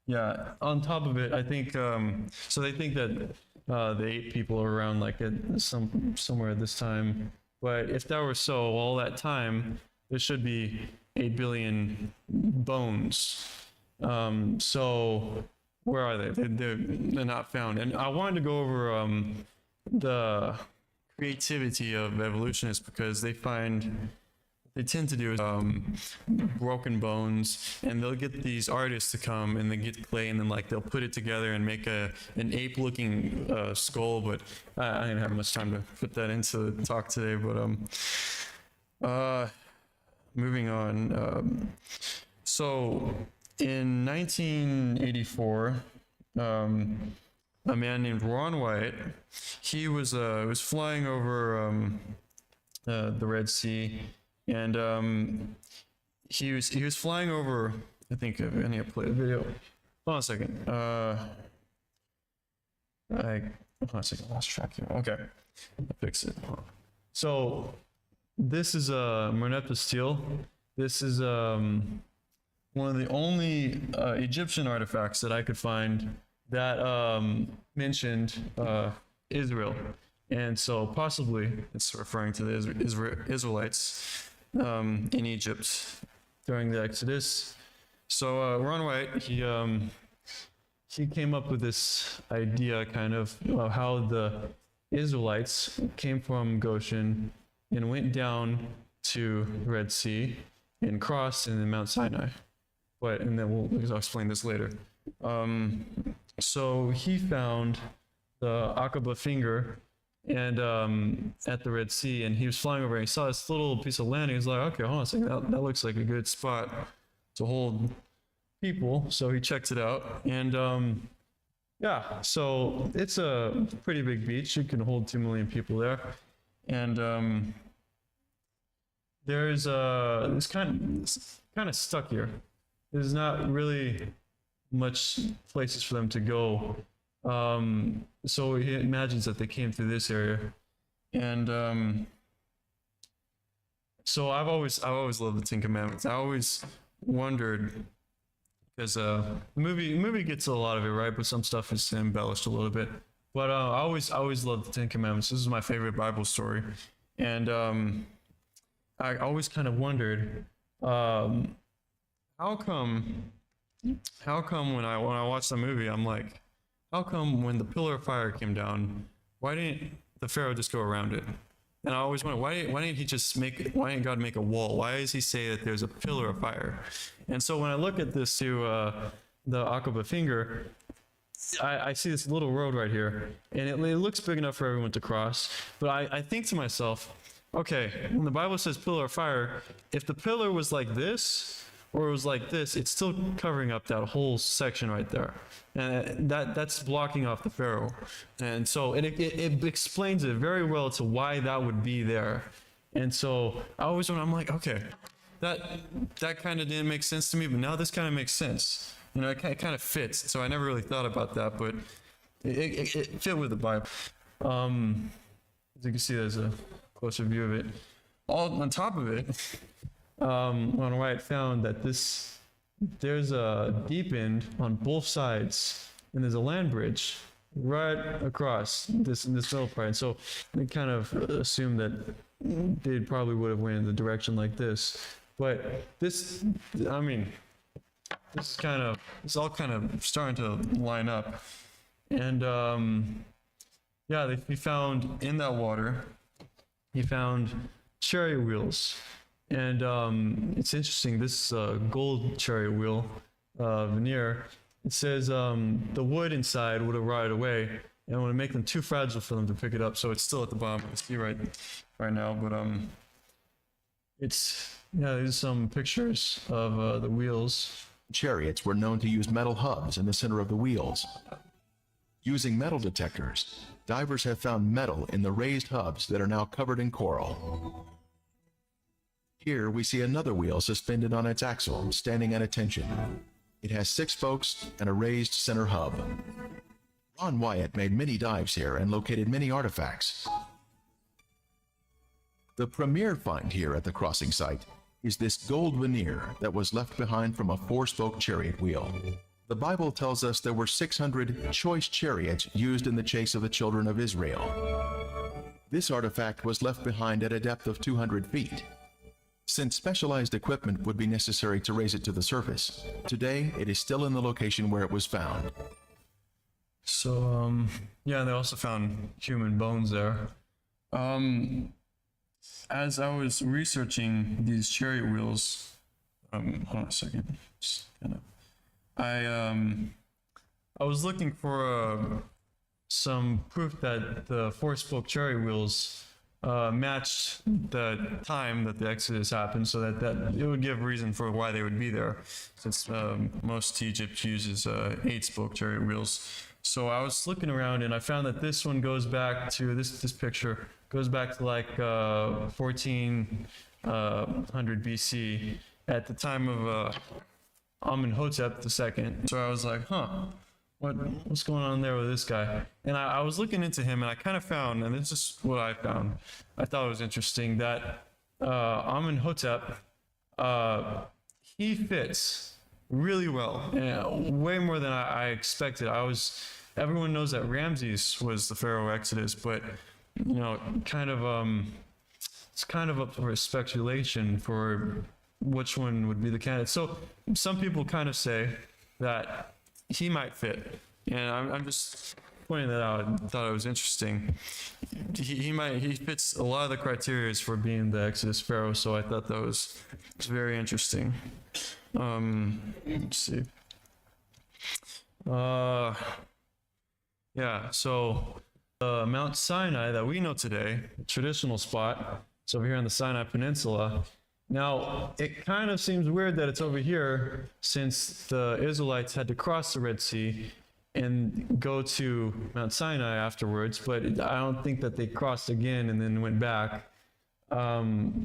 yeah, on top of it, I think so they think that the 8 people are around like at somewhere at this time, but if that were so, all that time there should be 8 billion bones. So where are they? They're not found. And I wanted to go over the creativity of evolutionists, because they tend to do broken bones, and they'll get these artists to come and they get clay, and then like they'll put it together and make an ape-looking skull. But I didn't have much time to put that into the talk today. But moving on. So in 1984, a man named Ron White. He was flying over the Red Sea, and he was flying over. I think I need to play the video. Hold on a second. Hold on a second. Lost track here. Okay, I'll fix it. So this is Merneptah steel. This is one of the only Egyptian artifacts that I could find that mentioned Israel, and so possibly it's referring to the Israelites in Egypt during the Exodus. So Ron White, he came up with this idea kind of how the Israelites came from Goshen and went down to the Red Sea and crossed in Mount Sinai. And then I'll explain this later. So he found the Aqaba finger and at the Red Sea, and he was flying over and he saw this little piece of land. He was like, okay, hold on a second, that looks like a good spot to hold people. So he checks it out, and yeah, so it's a pretty big beach. It can hold 2 million people there, and there's it's kind of stuck here. There's not really much places for them to go. So he imagines that they came through this area, and so I've always loved the Ten Commandments. I always wondered, because the movie gets a lot of it right, but some stuff is embellished a little bit. But I always loved the Ten Commandments. This is my favorite Bible story, and I always kind of wondered, how come when I watched the movie, I'm like, how come when the pillar of fire came down, why didn't the Pharaoh just go around it? And I always wonder, why didn't God make a wall? Why does he say that there's a pillar of fire? And so when I look at this to the Aqaba finger, I see this little road right here, and it looks big enough for everyone to cross. But I think to myself, okay, when the Bible says pillar of fire, if the pillar was like this, or it was like this, it's still covering up that whole section right there. And that's blocking off the Pharaoh. And so it explains it very well to why that would be there. And so I always wonder, I'm like, okay, that kind of didn't make sense to me, but now this kind of makes sense. You know, it kind of fits. So I never really thought about that, but it fit with the Bible. As you can see, there's a closer view of it. All on top of it, on White found that there's a deep end on both sides, and there's a land bridge right across this middle part. And so they kind of assumed that they probably would have went in the direction like this. But this, I mean, it's all kind of starting to line up. And yeah, he found in that water, he found chariot wheels. And it's interesting, this gold chariot wheel veneer, it says the wood inside would have rotted away and it would make them too fragile for them to pick it up. So it's still at the bottom of the sea right now. But there's some pictures of the wheels. Chariots were known to use metal hubs in the center of the wheels. Using metal detectors, divers have found metal in the raised hubs that are now covered in coral. Here we see another wheel suspended on its axle, standing at attention. It has 6 spokes and a raised center hub. Ron Wyatt made many dives here and located many artifacts. The premier find here at the crossing site is this gold veneer that was left behind from a 4-spoke chariot wheel. The Bible tells us there were 600 choice chariots used in the chase of the children of Israel. This artifact was left behind at a depth of 200 feet. Since specialized equipment would be necessary to raise it to the surface, today it is still in the location where it was found. So, yeah, they also found human bones there. As I was researching these chariot wheels, hold on a second. I was looking for some proof that the 4-spoke chariot wheels matched the time that the Exodus happened, so that it would give reason for why they would be there, since most Egypt uses 8-spoke chariot wheels. So I was looking around and I found that this one goes back to this picture goes back to like 1400 BC at the time of Amenhotep II. So I was like, what's going on there with this guy? And I was looking into him and I kind of found, and this is what I found, I thought it was interesting that Amenhotep, he fits really well, way more than I expected. Everyone knows that Ramses was the Pharaoh Exodus, but kind of it's kind of up for speculation for which one would be the candidate. So some people kind of say that he might fit, and I'm just pointing that out. I thought it was interesting. He fits a lot of the criteria for being the Exodus Pharaoh, so I thought that was very interesting. Let's see. Yeah, so Mount Sinai that we know today, traditional spot, it's over here on the Sinai Peninsula. Now, it kind of seems weird that it's over here since the Israelites had to cross the Red Sea and go to Mount Sinai afterwards, but I don't think that they crossed again and then went back.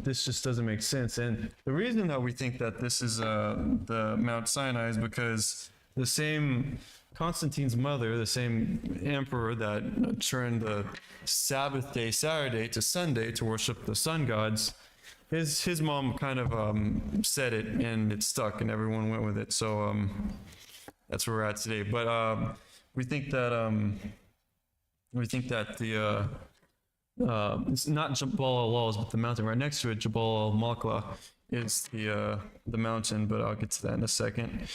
This just doesn't make sense. And the reason that we think that this is the Mount Sinai is because the same Constantine's mother, the same emperor that turned the Sabbath day, Saturday, to Sunday to worship the sun gods, his mom kind of said it and it stuck and everyone went with it. So that's where we're at today. But we think that the it's not Jabal al-Lawz, but the mountain right next to it, Jabal al-Malka, is the mountain. But I'll get to that in a second.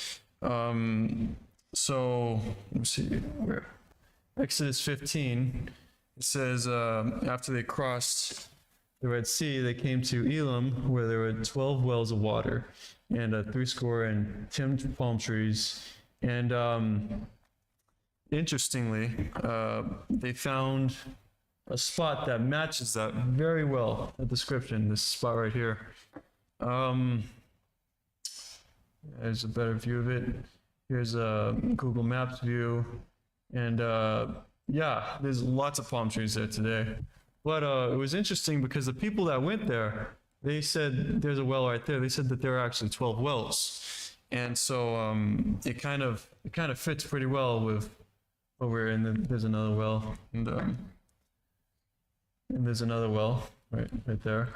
So let me see where Exodus 15. It says after they crossed the Red Sea, they came to Elim, where there were 12 wells of water, and 70 palm trees. And interestingly, they found a spot that matches that very well. The description, this spot right here. There's a better view of it. Here's a Google Maps view, and yeah, there's lots of palm trees there today. But it was interesting because the people that went there, they said there's a well right there. They said that there are actually 12 wells, and so it kind of fits pretty well with over. And there's another well, and there's another well right there.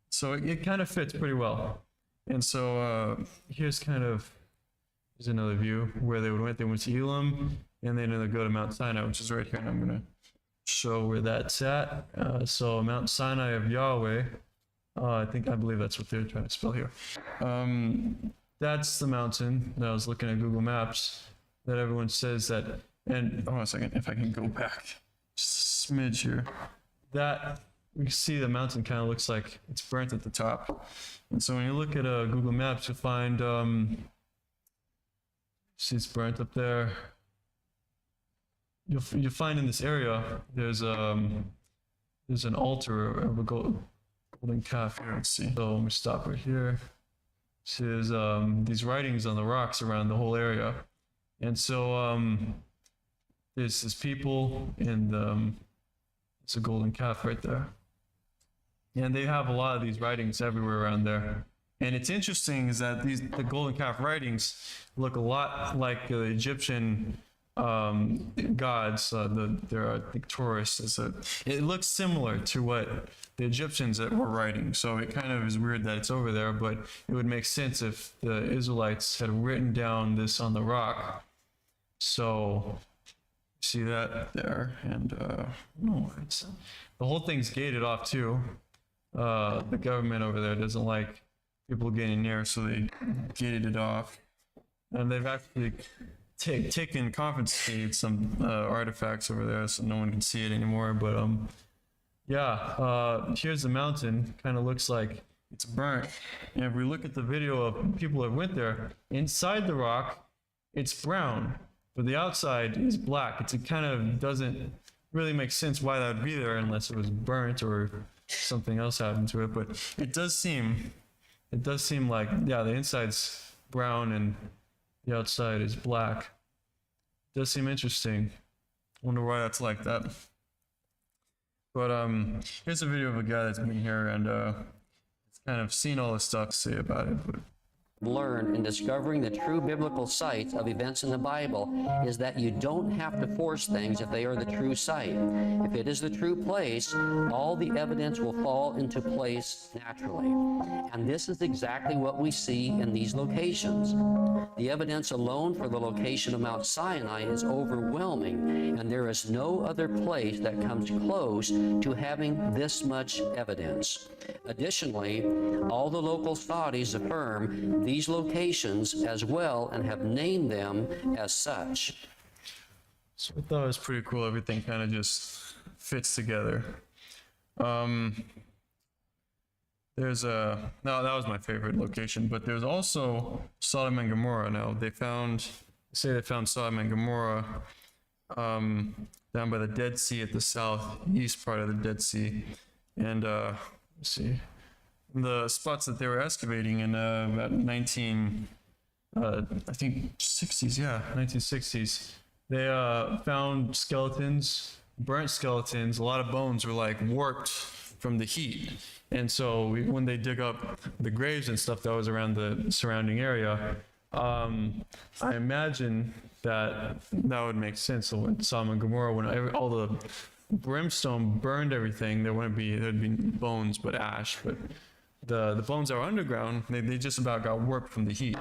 So it kind of fits pretty well. And so here's another view where they went. They went to Elim, and then they go to Mount Sinai, which is right here. And I'm gonna show where that's at. So Mount Sinai of Yahweh. I believe that's what they're trying to spell here. That's the mountain that I was looking at Google Maps that everyone says that. And hold on a second, if I can go back just a smidge here. That we see the mountain kind of looks like it's burnt at the top. And so when you look at Google Maps, you'll find see it's burnt up there. You'll find in this area there's an altar of a golden calf here. Let's see. So let me stop right here. See, there's these writings on the rocks around the whole area, and so there's people, and it's a golden calf right there. And they have a lot of these writings everywhere around there. And it's interesting is that the golden calf writings look a lot like the Egyptian gods. There are, I think, Taurus. It looks similar to what the Egyptians that were writing. So it kind of is weird that it's over there, but it would make sense if the Israelites had written down this on the rock. So see that there, and the whole thing's gated off too. The government over there doesn't like people getting near, so they gated it off. And they've actually taken confiscated some artifacts over there, so no one can see it anymore. But here's the mountain. Kind of looks like it's burnt. And if we look at the video of people that went there, inside the rock, it's brown, but the outside is black. It kind of doesn't really make sense why that would be there unless it was burnt or something else happened to it. But it does seem like, the inside's brown and the outside is black. Does seem interesting. Wonder why that's like that. But here's a video of a guy that's been here and it's kind of seen all this stuff to say about it. But learn in discovering the true biblical sites of events in the Bible is that you don't have to force things if they are the true site. If it is the true place, all the evidence will fall into place naturally. And this is exactly what we see in these locations. The evidence alone for the location of Mount Sinai is overwhelming, and there is no other place that comes close to having this much evidence. Additionally, all the local studies affirm these locations as well and have named them as such. so I thought it was pretty cool. Everything kind of just fits together. There's no, that was my favorite location, but there's also Sodom and Gomorrah. Now they say they found Sodom and Gomorrah down by the Dead Sea at the southeast part of the Dead Sea, and let's see, the spots that they were excavating in about 1960s, they found skeletons, burnt skeletons. A lot of bones were like warped from the heat. And so when they dig up the graves and stuff that was around the surrounding area, I imagine that would make sense. So when Sodom and Gomorrah, when all the brimstone burned everything, there'd be bones, but ash. But the bones that were underground, they just about got warped from the heat.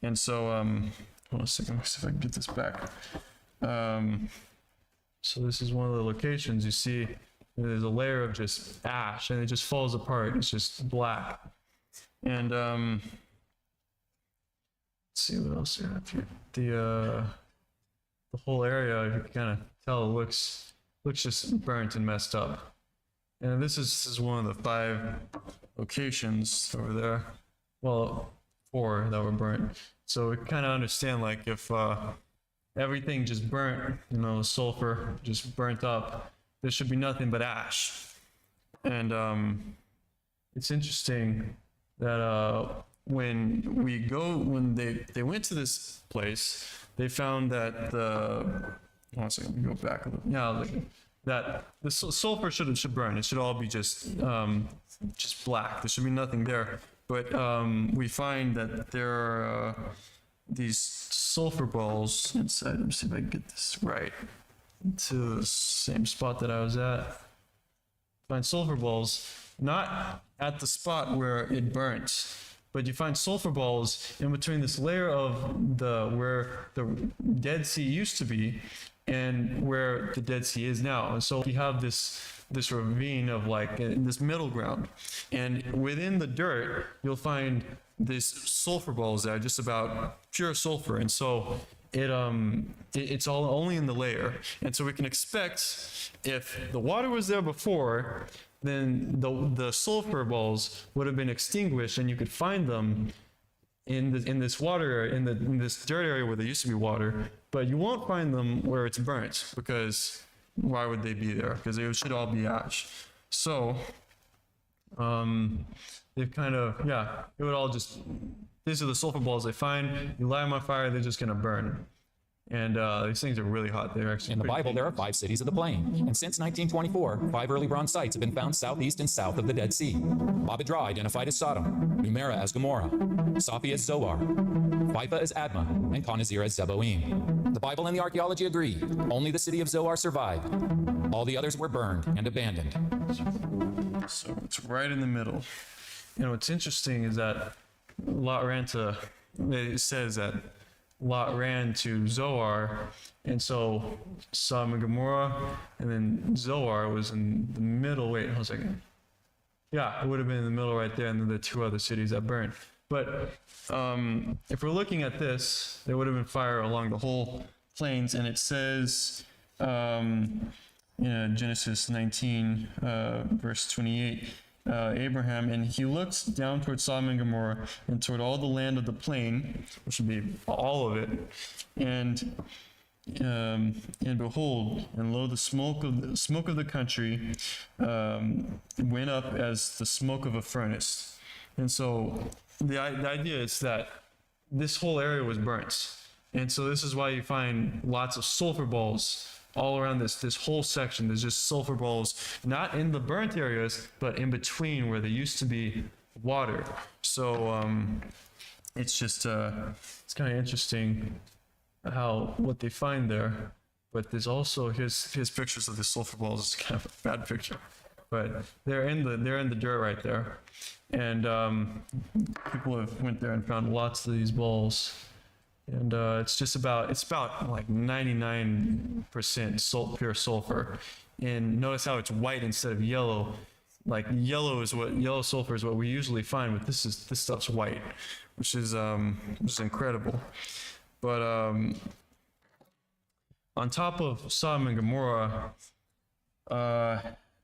And so, hold on a second, let me see if I can get this back. So this is one of the locations. You see there's a layer of just ash and it just falls apart. It's just black. And let's see what else you have here. The whole area, you can kind of tell, looks just burnt and messed up. And this is one of the 5 locations over there. Well, 4 that were burnt. So we kind of understand, like, if everything just burnt, sulfur just burnt up, there should be nothing but ash. And it's interesting that when they went to this place, they found that hold on a second, let me go back a little. Yeah, that the sulfur should burn. It should all be just black. There should be nothing there. But we find that there are these sulfur balls inside. Let me see if I can get this right. To the same spot that I was at. Find sulfur balls not at the spot where it burnt, but you find sulfur balls in between this layer of where the Dead Sea used to be and where the Dead Sea is now. And so you have this ravine of this middle ground, and within the dirt you'll find these sulfur balls that are just about pure sulfur. And so it's all only in the layer. And so we can expect, if the water was there before, then the sulfur balls would have been extinguished, and you could find them in this water, in this dirt area where there used to be water, but you won't find them where it's burnt, because why would they be there? Because it should all be ash. So they've kind of, it would all just, these are the sulfur balls they find. You light them on fire, they're just going to burn. And these things are really hot. They're actually in the Bible, there are 5 cities of the plain. And since 1924, 5 early bronze sites have been found southeast and south of the Dead Sea. Babadra identified as Sodom, Numera as Gomorrah, Safi as Zoar, Haifa as Admah, and Khanazir as Zeboim. The Bible and the archaeology agree. Only the city of Zoar survived. All the others were burned and abandoned. So it's right in the middle. What's interesting is that it says that Lot ran to Zoar, and so Sodom and Gomorrah, and then Zoar was in the middle. Wait, hold a second. Yeah, it would have been in the middle right there, and then the 2 other cities that burned. But if we're looking at this, there would have been fire along the whole plains, and it says in Genesis 19, verse 28, Abraham, and he looked down toward Sodom and Gomorrah and toward all the land of the plain, which would be all of it, and behold, and lo, the smoke of the country went up as the smoke of a furnace. And so the idea is that this whole area was burnt. And so this is why you find lots of sulfur balls all around this whole section. There's just sulfur balls, not in the burnt areas, but in between where there used to be water. So it's just it's kind of interesting what they find there. But there's also here's pictures of the sulfur balls. It's kind of a bad picture, but they're in the dirt right there, and people have went there and found lots of these balls. And it's about like 99% pure sulfur. And notice how it's white instead of yellow. Like yellow sulfur is what we usually find, but this stuff's white, which is incredible. But on top of Sodom and Gomorrah,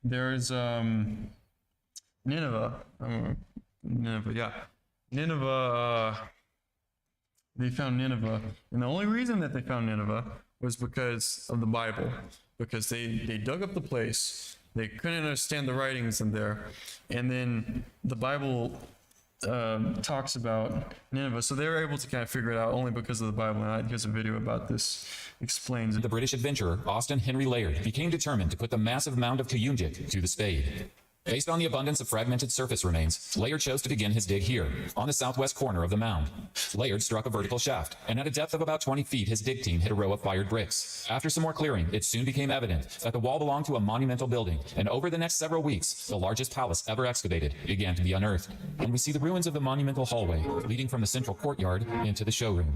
there's Nineveh. Nineveh. They found Nineveh, and the only reason that they found Nineveh was because of the Bible, because they dug up the place, they couldn't understand the writings in there, and then the Bible talks about Nineveh, so they were able to kind of figure it out only because of the Bible, and here's a video about this, explains it. The British adventurer Austin Henry Layard became determined to put the massive mound of Kuyunjik to the spade. Based on the abundance of fragmented surface remains, Layard chose to begin his dig here, on the southwest corner of the mound. Layard struck a vertical shaft, and at a depth of about 20 feet, his dig team hit a row of fired bricks. After some more clearing, it soon became evident that the wall belonged to a monumental building, and over the next several weeks, the largest palace ever excavated began to be unearthed. And we see the ruins of the monumental hallway leading from the central courtyard into the showroom.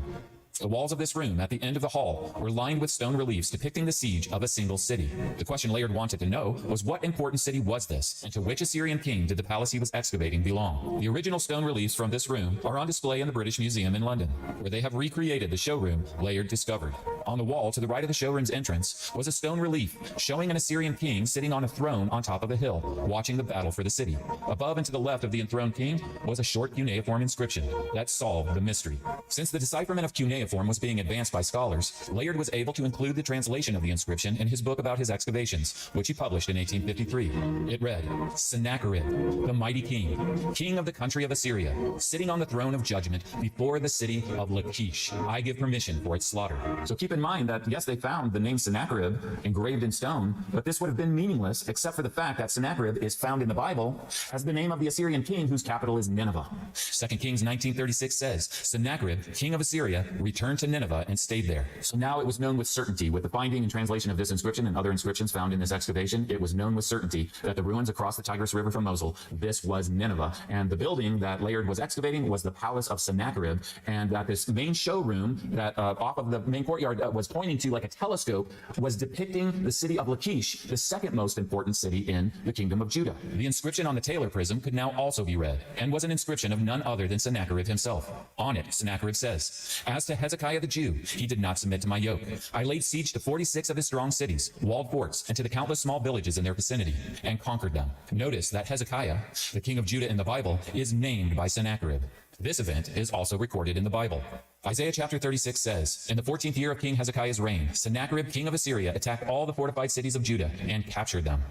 The walls of this room at the end of the hall were lined with stone reliefs depicting the siege of a single city. The question Layard wanted to know was what important city was this, and to which Assyrian king did the palace he was excavating belong? The original stone reliefs from this room are on display in the British Museum in London, where they have recreated the showroom Layard discovered. On the wall to the right of the showroom's entrance was a stone relief showing an Assyrian king sitting on a throne on top of a hill, watching the battle for the city. Above and to the left of the enthroned king was a short cuneiform inscription that solved the mystery. Since the decipherment of cuneiform was being advanced by scholars, Layard was able to include the translation of the inscription in his book about his excavations, which he published in 1853. It read, Sennacherib, the mighty king, king of the country of Assyria, sitting on the throne of judgment before the city of Lachish. I give permission for its slaughter. So keep in mind that, yes, they found the name Sennacherib engraved in stone, but this would have been meaningless except for the fact that Sennacherib is found in the Bible as the name of the Assyrian king whose capital is Nineveh. 2 Kings 19:36 says, Sennacherib, king of Assyria, returned to Nineveh and stayed there. So now it was known with certainty, with the finding and translation of this inscription and other inscriptions found in this excavation, it was known with certainty that the ruins across the Tigris River from Mosul, this was Nineveh. And the building that Layard was excavating was the palace of Sennacherib, and that this main showroom that off of the main courtyard was pointing to like a telescope was depicting the city of Lachish, the second most important city in the kingdom of Judah. The inscription on the Taylor prism could now also be read, and was an inscription of none other than Sennacherib himself. On it, Sennacherib says, As to Hezekiah the Jew, he did not submit to my yoke. I laid siege to 46 of his strong cities, walled forts, and to the countless small villages in their vicinity, and conquered them. Notice that Hezekiah, the king of Judah in the Bible, is named by Sennacherib. This event is also recorded in the Bible. Isaiah chapter 36 says, In the 14th year of King Hezekiah's reign, Sennacherib, king of Assyria, attacked all the fortified cities of Judah and captured them.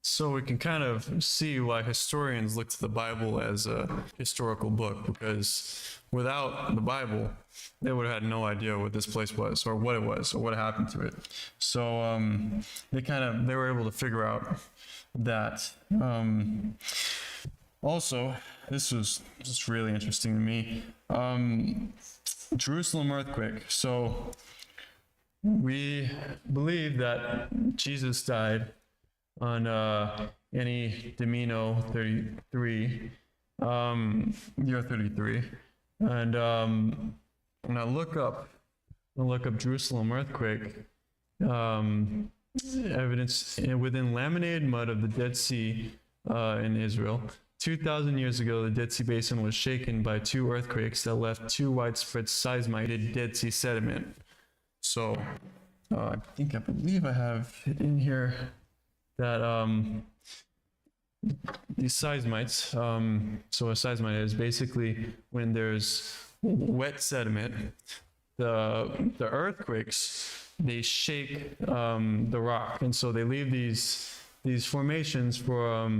So we can kind of see why historians look to the Bible as a historical book, because without the Bible, they would have had no idea what this place was, or what it was, or what happened to it. So they were able to figure out that. Also, this was just really interesting to me. Jerusalem earthquake. So we believe that Jesus died on Anni Domino 33, year 33, and when I look up Jerusalem earthquake evidence within laminated mud of the Dead Sea in Israel. 2,000 years ago, the Dead Sea Basin was shaken by two earthquakes that left two widespread seismic Dead Sea sediment. So I believe I have it in here that these seismites, so a seismite is basically when there's wet sediment, the earthquakes, they shake the rock, and so they leave these formations for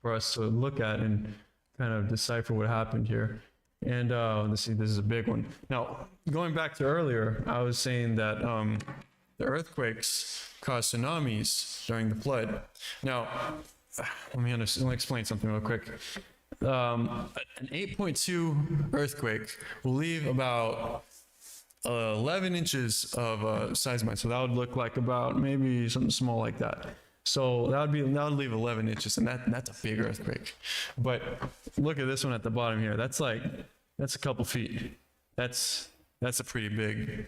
us to look at and kind of decipher what happened here. And let's see, this is a big one. Now, going back to earlier, I was saying that the earthquakes cause tsunamis during the flood. Now, let me explain something real quick. An 8.2 earthquake will leave about 11 inches of seismite. So that would look like about maybe something small like that. So that would leave 11 inches, and that's a big earthquake. But look at this one at the bottom here. That's a couple feet. That's a pretty big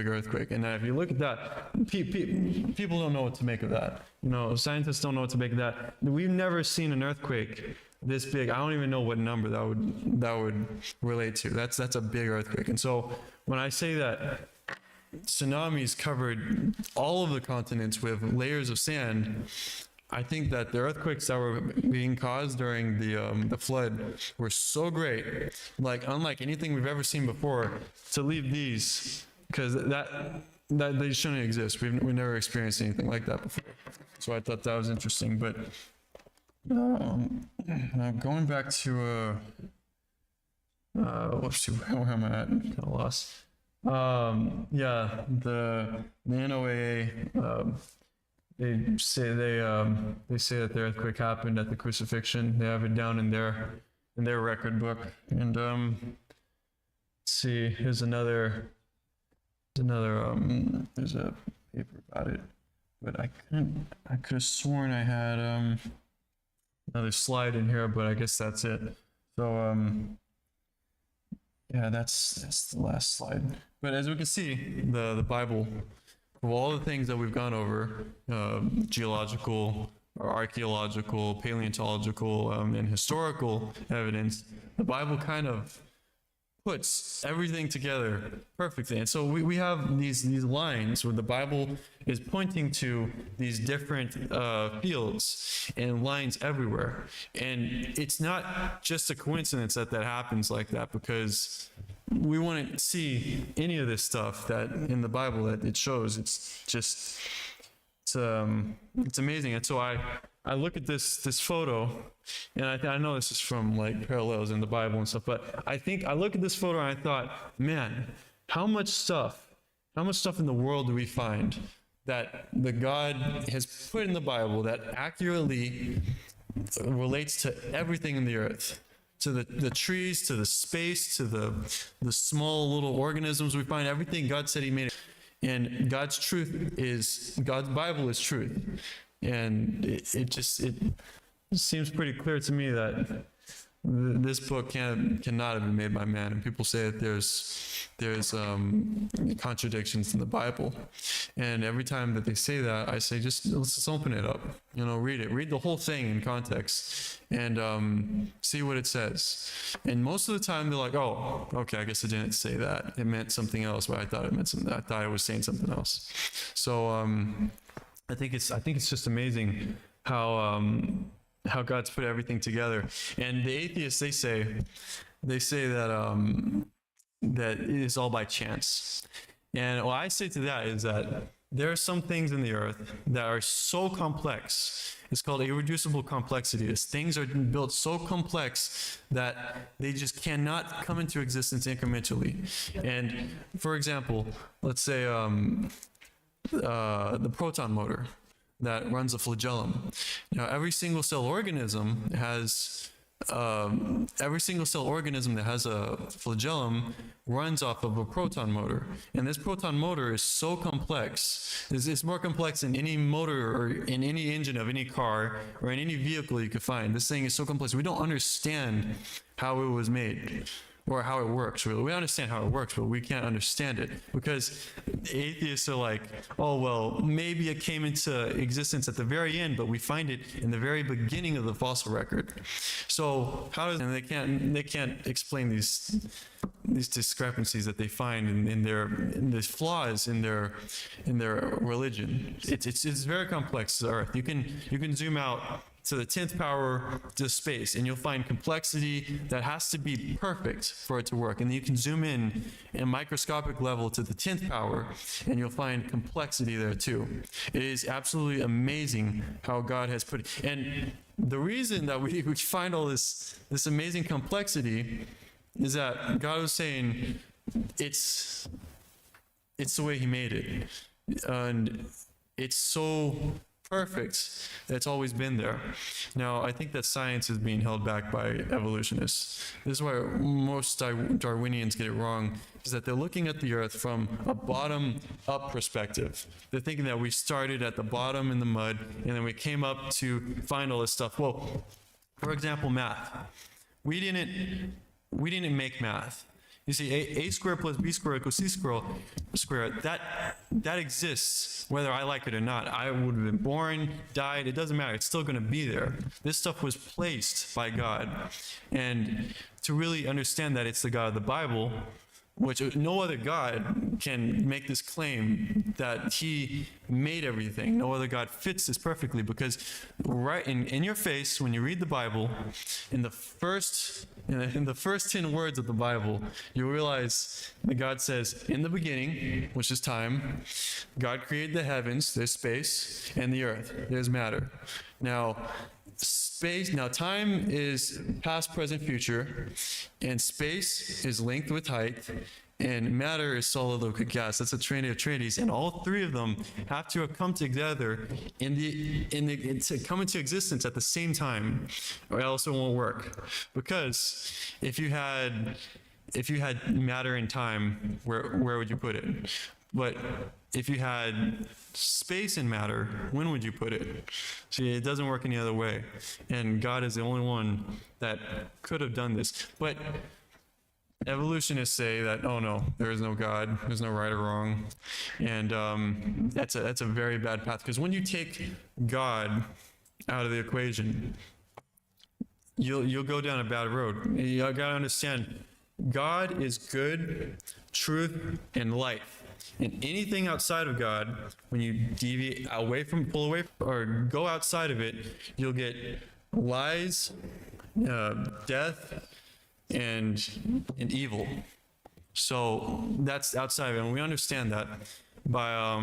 earthquake. And if you look at that, people don't know what to make of that. You know, scientists don't know what to make of that. We've never seen an earthquake this big. I don't even know what number that would relate to. That's a big earthquake. And so when I say that tsunamis covered all of the continents with layers of sand, I think that the earthquakes that were being caused during the flood were so great, like unlike anything we've ever seen before, to leave these, because that they shouldn't exist. We've never experienced anything like that before. So I thought that was interesting. But going back to where am I at? Kind of lost. Yeah, the NOAA, they say that the earthquake happened at the crucifixion. They have it down in their record book. And let's see, there's a paper about it, but I could have sworn I had another slide in here, but I guess that's it. So yeah, that's the last slide. But as we can see, the Bible, of all the things that we've gone over, geological, or archaeological, paleontological, and historical evidence, the Bible kind of puts everything together perfectly. And so we have these lines where the Bible is pointing to these different fields and lines everywhere. And it's not just a coincidence that happens like that, because we wouldn't see any of this stuff that in the Bible that it shows. It's amazing. And so I look at this photo, and I know this is from like parallels in the Bible and stuff, but I look at this photo and I thought, man, how much stuff in the world do we find that the God has put in the Bible that accurately relates to everything in the earth, to the trees, to the space, to the small little organisms we find, everything God said he made. And God's Bible is truth. And it seems pretty clear to me that this book cannot have been made by man. And people say that there's contradictions in the Bible. And every time that they say that, I say, let's just open it up. You know, read it. Read the whole thing in context and see what it says. And most of the time they're like, oh, okay, I guess it didn't say that. It meant something else, but I thought it meant something. I thought it was saying something else. So I think it's just amazing how God's put everything together. And the atheists, they say that that it is all by chance. And what I say to that is that there are some things in the earth that are so complex. It's called irreducible complexity. Things are built so complex that they just cannot come into existence incrementally. And for example, let's say the proton motor that runs a flagellum. Now, every single cell organism that has a flagellum runs off of a proton motor. And this proton motor is so complex. It's more complex than any motor or in any engine of any car or in any vehicle you could find. This thing is so complex. We don't understand how it was made or how it works. Really, we understand how it works, but we can't understand it, because atheists are like, oh, well, maybe it came into existence at the very end, but we find it in the very beginning of the fossil record. So and they can't explain these discrepancies that they find in these flaws in their religion. It's very complex, the earth. You can zoom out to the 10th power to space, and you'll find complexity that has to be perfect for it to work. And then you can zoom in a microscopic level to the 10th power, and you'll find complexity there too. It is absolutely amazing how God has put it. And the reason that we find all this amazing complexity is that God was saying it's the way he made it. And it's so perfect that it's always been there. Now, I think that science is being held back by evolutionists. This is why most Darwinians get it wrong, is that they're looking at the earth from a bottom-up perspective. They're thinking that we started at the bottom in the mud, and then we came up to find all this stuff. Well, for example, math. We didn't make math. You see, a squared plus b squared equals c squared, that exists whether I like it or not. I would have been born, died, it doesn't matter. It's still going to be there. This stuff was placed by God. And to really understand that it's the God of the Bible, which no other God can make this claim that he made everything. No other God fits this perfectly, because right in your face, when you read the Bible, in the first 10 words of the Bible, you realize that God says, in the beginning, which is time, God created the heavens, there's space, and the earth, there's matter. Now, time is past, present, future, and space is length with height, and matter is solid, liquid, gas. That's a trinity of trinities, and all three of them have to come together to come into existence at the same time, or else it won't work. Because if you had matter and time, where would you put it? But if you had space and matter, when would you put it? See, it doesn't work any other way. And God is the only one that could have done this. But evolutionists say that, oh no, there is no God, there's no right or wrong. And that's a very bad path. Because when you take God out of the equation, you'll go down a bad road. You gotta understand, God is good, truth, and life. And anything outside of God, when you deviate pull away, or go outside of it, you'll get lies, death, and evil. So that's outside of it, and we understand that by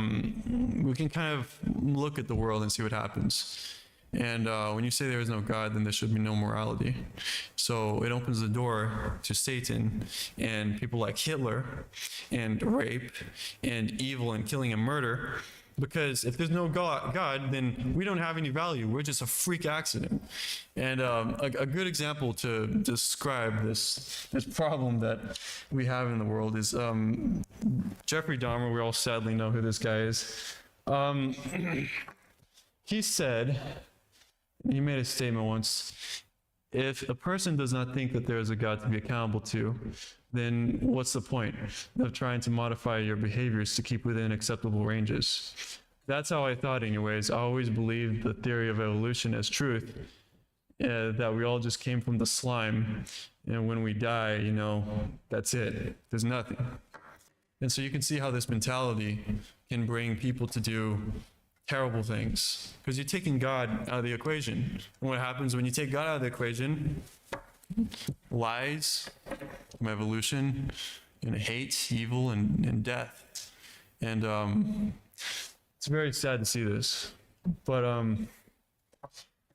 we can kind of look at the world and see what happens. And when you say there is no God, then there should be no morality. So it opens the door to Satan and people like Hitler and rape and evil and killing and murder. Because if there's no God, then we don't have any value. We're just a freak accident. And a good example to describe this problem that we have in the world is Jeffrey Dahmer. We all sadly know who this guy is. He made a statement once: if a person does not think that there is a God to be accountable to, then what's the point of trying to modify your behaviors to keep within acceptable ranges? That's how I thought anyways. I always believed the theory of evolution as truth, that we all just came from the slime, and when we die, that's it. There's nothing. And so you can see how this mentality can bring people to do terrible things, because you're taking God out of the equation. And what happens when you take God out of the equation? Lies, evolution, hate, evil, and death. And it's very sad to see this, but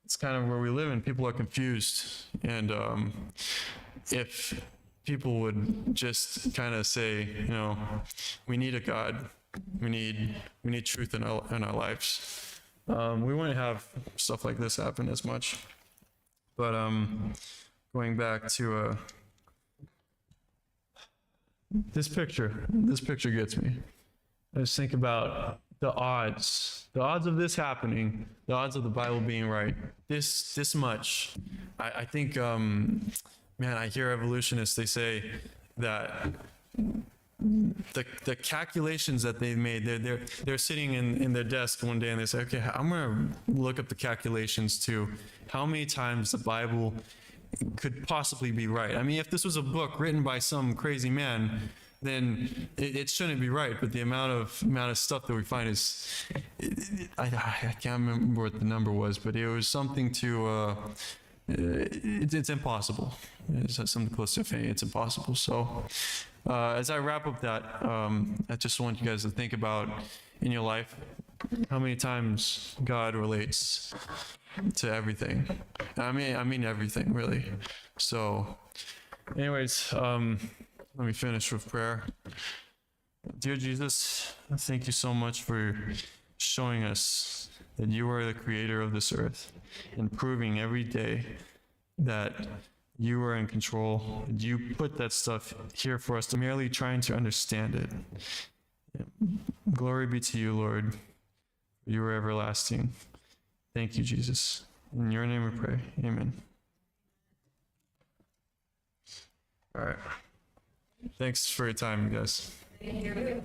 it's kind of where we live, and people are confused. And if people would just kind of say, we need a God, we need truth in our lives, we wouldn't have stuff like this happen as much. But going back to this picture gets me. I just think about the odds of this happening, the odds of the Bible being right, this much. I think, I hear evolutionists, they say that the calculations that they've made, they're sitting in their desk one day and they say, okay, I'm going to look up the calculations to how many times the Bible could possibly be right. I mean, if this was a book written by some crazy man, then it shouldn't be right. But the amount of stuff that we find is, I can't remember what the number was, but it was something to, it's impossible. It's something close to infinity. It's impossible. So as I wrap up that, I just want you guys to think about in your life how many times God relates to everything. I mean everything, really. So Anyways, let me finish with prayer. Dear Jesus, thank you so much for showing us that you are the creator of this earth and proving every day that you are in control. You put that stuff here for us to merely trying to understand it. Glory be to you, Lord. You are everlasting. Thank you, Jesus. In your name we pray. Amen. All right. Thanks for your time, guys. Thank you.